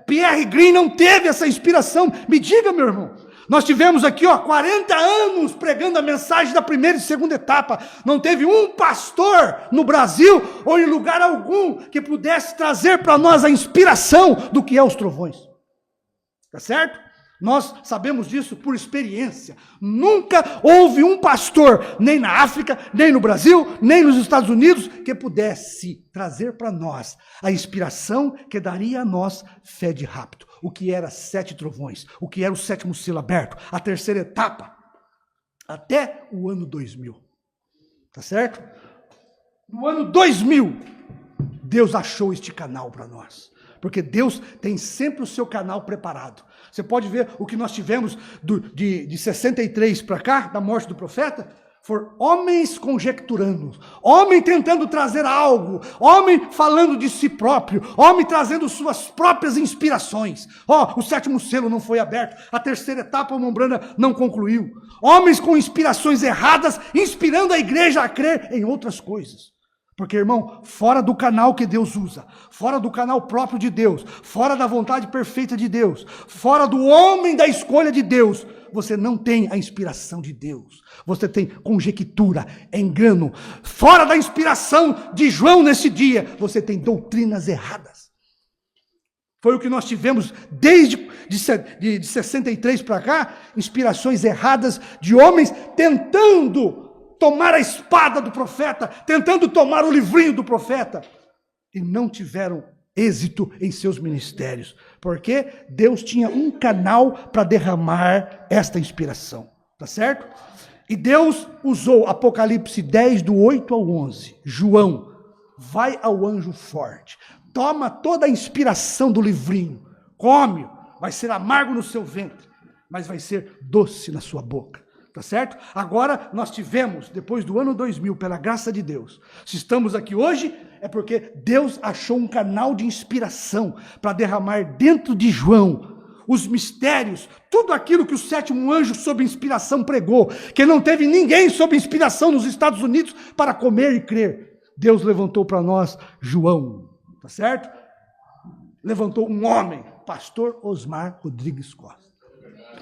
Pierre Green não teve essa inspiração. Me diga, meu irmão. Nós tivemos aqui 40 anos pregando a mensagem da primeira e segunda etapa. Não teve um pastor no Brasil ou em lugar algum que pudesse trazer para nós a inspiração do que é os trovões. Tá certo? Nós sabemos disso por experiência. Nunca houve um pastor, nem na África, nem no Brasil, nem nos Estados Unidos, que pudesse trazer para nós a inspiração que daria a nós fé de rápido. O que era 7 trovões, o que era o 7º selo aberto, a terceira etapa, até o ano 2000. Tá certo? No ano 2000, Deus achou este canal para nós. Porque Deus tem sempre o seu canal preparado. Você pode ver o que nós tivemos de 63 para cá, da morte do profeta, foram homens conjecturando, homem tentando trazer algo, homem falando de si próprio, homem trazendo suas próprias inspirações. O 7º selo não foi aberto, a terceira etapa, o Branham não concluiu. Homens com inspirações erradas, inspirando a igreja a crer em outras coisas. Porque, irmão, fora do canal que Deus usa, fora do canal próprio de Deus, fora da vontade perfeita de Deus, fora do homem da escolha de Deus, você não tem a inspiração de Deus. Você tem conjectura, engano. Fora da inspiração de João nesse dia, você tem doutrinas erradas. Foi o que nós tivemos desde de 63 para cá, inspirações erradas de homens tentando tomar a espada do profeta, tentando tomar o livrinho do profeta, e não tiveram êxito em seus ministérios, porque Deus tinha um canal para derramar esta inspiração, tá certo? E Deus usou Apocalipse 10, do 8 ao 11. João, vai ao anjo forte, toma toda a inspiração do livrinho, come, vai ser amargo no seu ventre, mas vai ser doce na sua boca. Tá certo? Agora nós tivemos, depois do ano 2000, pela graça de Deus, se estamos aqui hoje, é porque Deus achou um canal de inspiração para derramar dentro de João os mistérios, tudo aquilo que o sétimo anjo sob inspiração pregou, que não teve ninguém sob inspiração nos Estados Unidos para comer e crer. Deus levantou para nós João, tá certo? Levantou um homem, pastor Osmar Rodrigues Costa.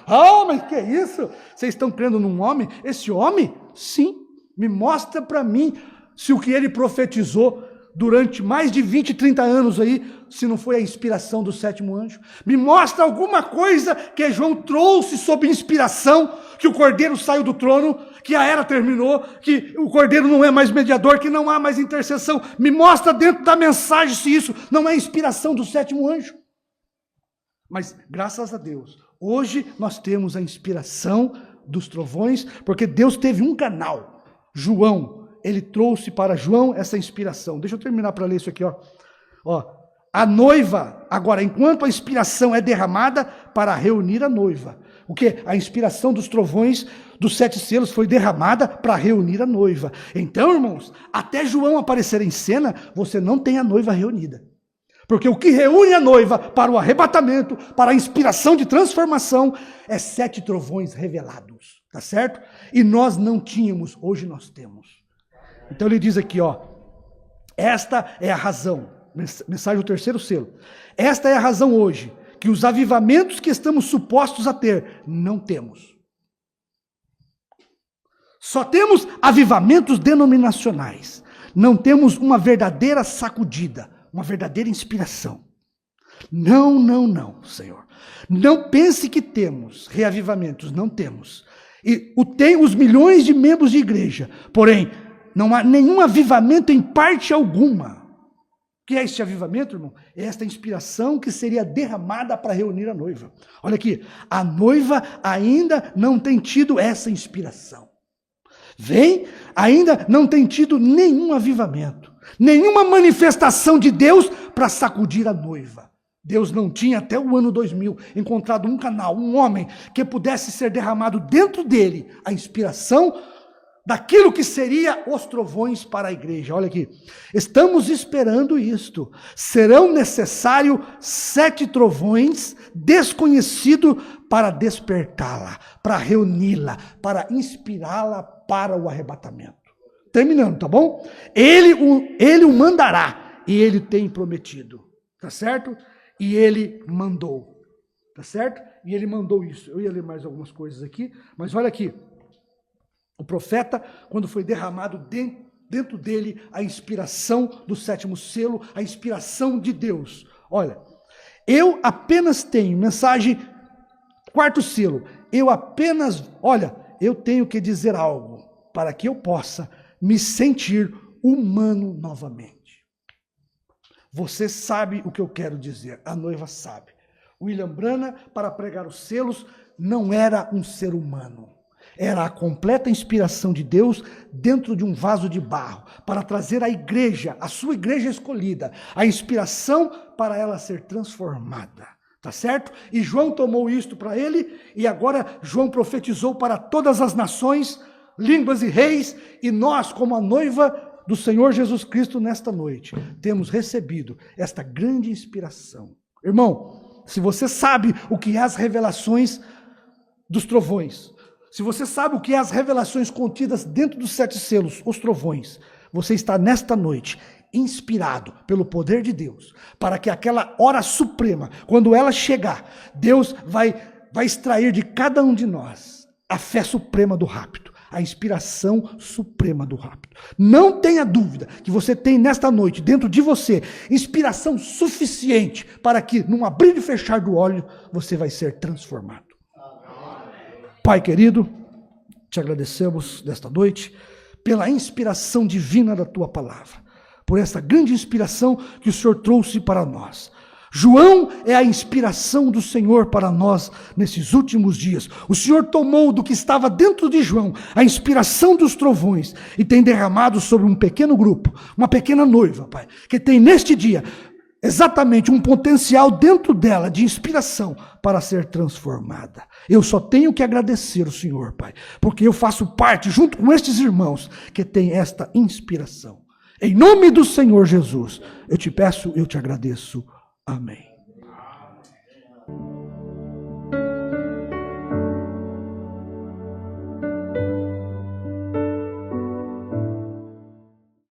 Ah, mas que é isso? Vocês estão crendo num homem? Esse homem, sim, me mostra para mim se o que ele profetizou durante mais de 20, 30 anos aí, se não foi a inspiração do sétimo anjo. Me mostra alguma coisa que João trouxe sob inspiração, que o Cordeiro saiu do trono, que a era terminou, que o Cordeiro não é mais mediador, que não há mais intercessão. Me mostra dentro da mensagem se isso não é inspiração do sétimo anjo. Mas, graças a Deus, hoje nós temos a inspiração dos trovões, porque Deus teve um canal. João, ele trouxe para João essa inspiração. Deixa eu terminar para ler isso aqui, ó. A noiva, agora, enquanto a inspiração é derramada para reunir a noiva. O que? A inspiração dos trovões dos 7 selos foi derramada para reunir a noiva. Então, irmãos, até João aparecer em cena, você não tem a noiva reunida. Porque o que reúne a noiva para o arrebatamento, para a inspiração de transformação, é 7 trovões revelados, tá certo? E nós não tínhamos, hoje nós temos. Então ele diz aqui, ó, esta é a razão, mensagem do 3º selo. Esta é a razão hoje, que os avivamentos que estamos supostos a ter, não temos. Só temos avivamentos denominacionais. Não temos uma verdadeira sacudida, uma verdadeira inspiração. Não, Senhor. Não pense que temos reavivamentos, não temos. E tem os milhões de membros de igreja, porém, não há nenhum avivamento em parte alguma. O que é este avivamento, irmão? É esta inspiração que seria derramada para reunir a noiva. Olha aqui, a noiva ainda não tem tido essa inspiração. Ainda não tem tido nenhum avivamento, nenhuma manifestação de Deus para sacudir a noiva. Deus não tinha até o ano 2000 encontrado um canal, um homem que pudesse ser derramado dentro dele a inspiração daquilo que seria os trovões para a igreja. Olha aqui, estamos esperando isto. Serão necessários 7 trovões desconhecidos para despertá-la, para reuni-la, para inspirá-la para o arrebatamento. Terminando, tá bom? Ele o mandará, e ele tem prometido, tá certo? E ele mandou, tá certo? E ele mandou isso. Eu ia ler mais algumas coisas aqui, mas olha aqui. O profeta, quando foi derramado dentro dele a inspiração do 7º selo, a inspiração de Deus. Olha, eu apenas tenho, mensagem 4º selo, eu tenho que dizer algo para que eu possa me sentir humano novamente. Você sabe o que eu quero dizer, a noiva sabe. William Branham, para pregar os selos, não era um ser humano. Era a completa inspiração de Deus dentro de um vaso de barro, para trazer à igreja, a sua igreja escolhida, a inspiração para ela ser transformada. Tá certo? E João tomou isto para ele, e agora João profetizou para todas as nações, línguas e reis, e nós, como a noiva do Senhor Jesus Cristo nesta noite, temos recebido esta grande inspiração. Irmão, se você sabe o que é as revelações dos trovões, se você sabe o que é as revelações contidas dentro dos 7 selos, os trovões, você está nesta noite inspirado pelo poder de Deus, para que aquela hora suprema, quando ela chegar, Deus vai extrair de cada um de nós a fé suprema do rapto, a inspiração suprema do rapto. Não tenha dúvida que você tem nesta noite, dentro de você, inspiração suficiente para que, num abrir e fechar do olho, você vai ser transformado. Pai querido, te agradecemos desta noite pela inspiração divina da tua palavra, por essa grande inspiração que o Senhor trouxe para nós. João é a inspiração do Senhor para nós nesses últimos dias. O Senhor tomou do que estava dentro de João, a inspiração dos trovões, e tem derramado sobre um pequeno grupo, uma pequena noiva, Pai, que tem neste dia exatamente um potencial dentro dela de inspiração para ser transformada. Eu só tenho que agradecer o Senhor, Pai, porque eu faço parte, junto com estes irmãos, que tem esta inspiração. Em nome do Senhor Jesus, eu te peço, eu te agradeço. Amém.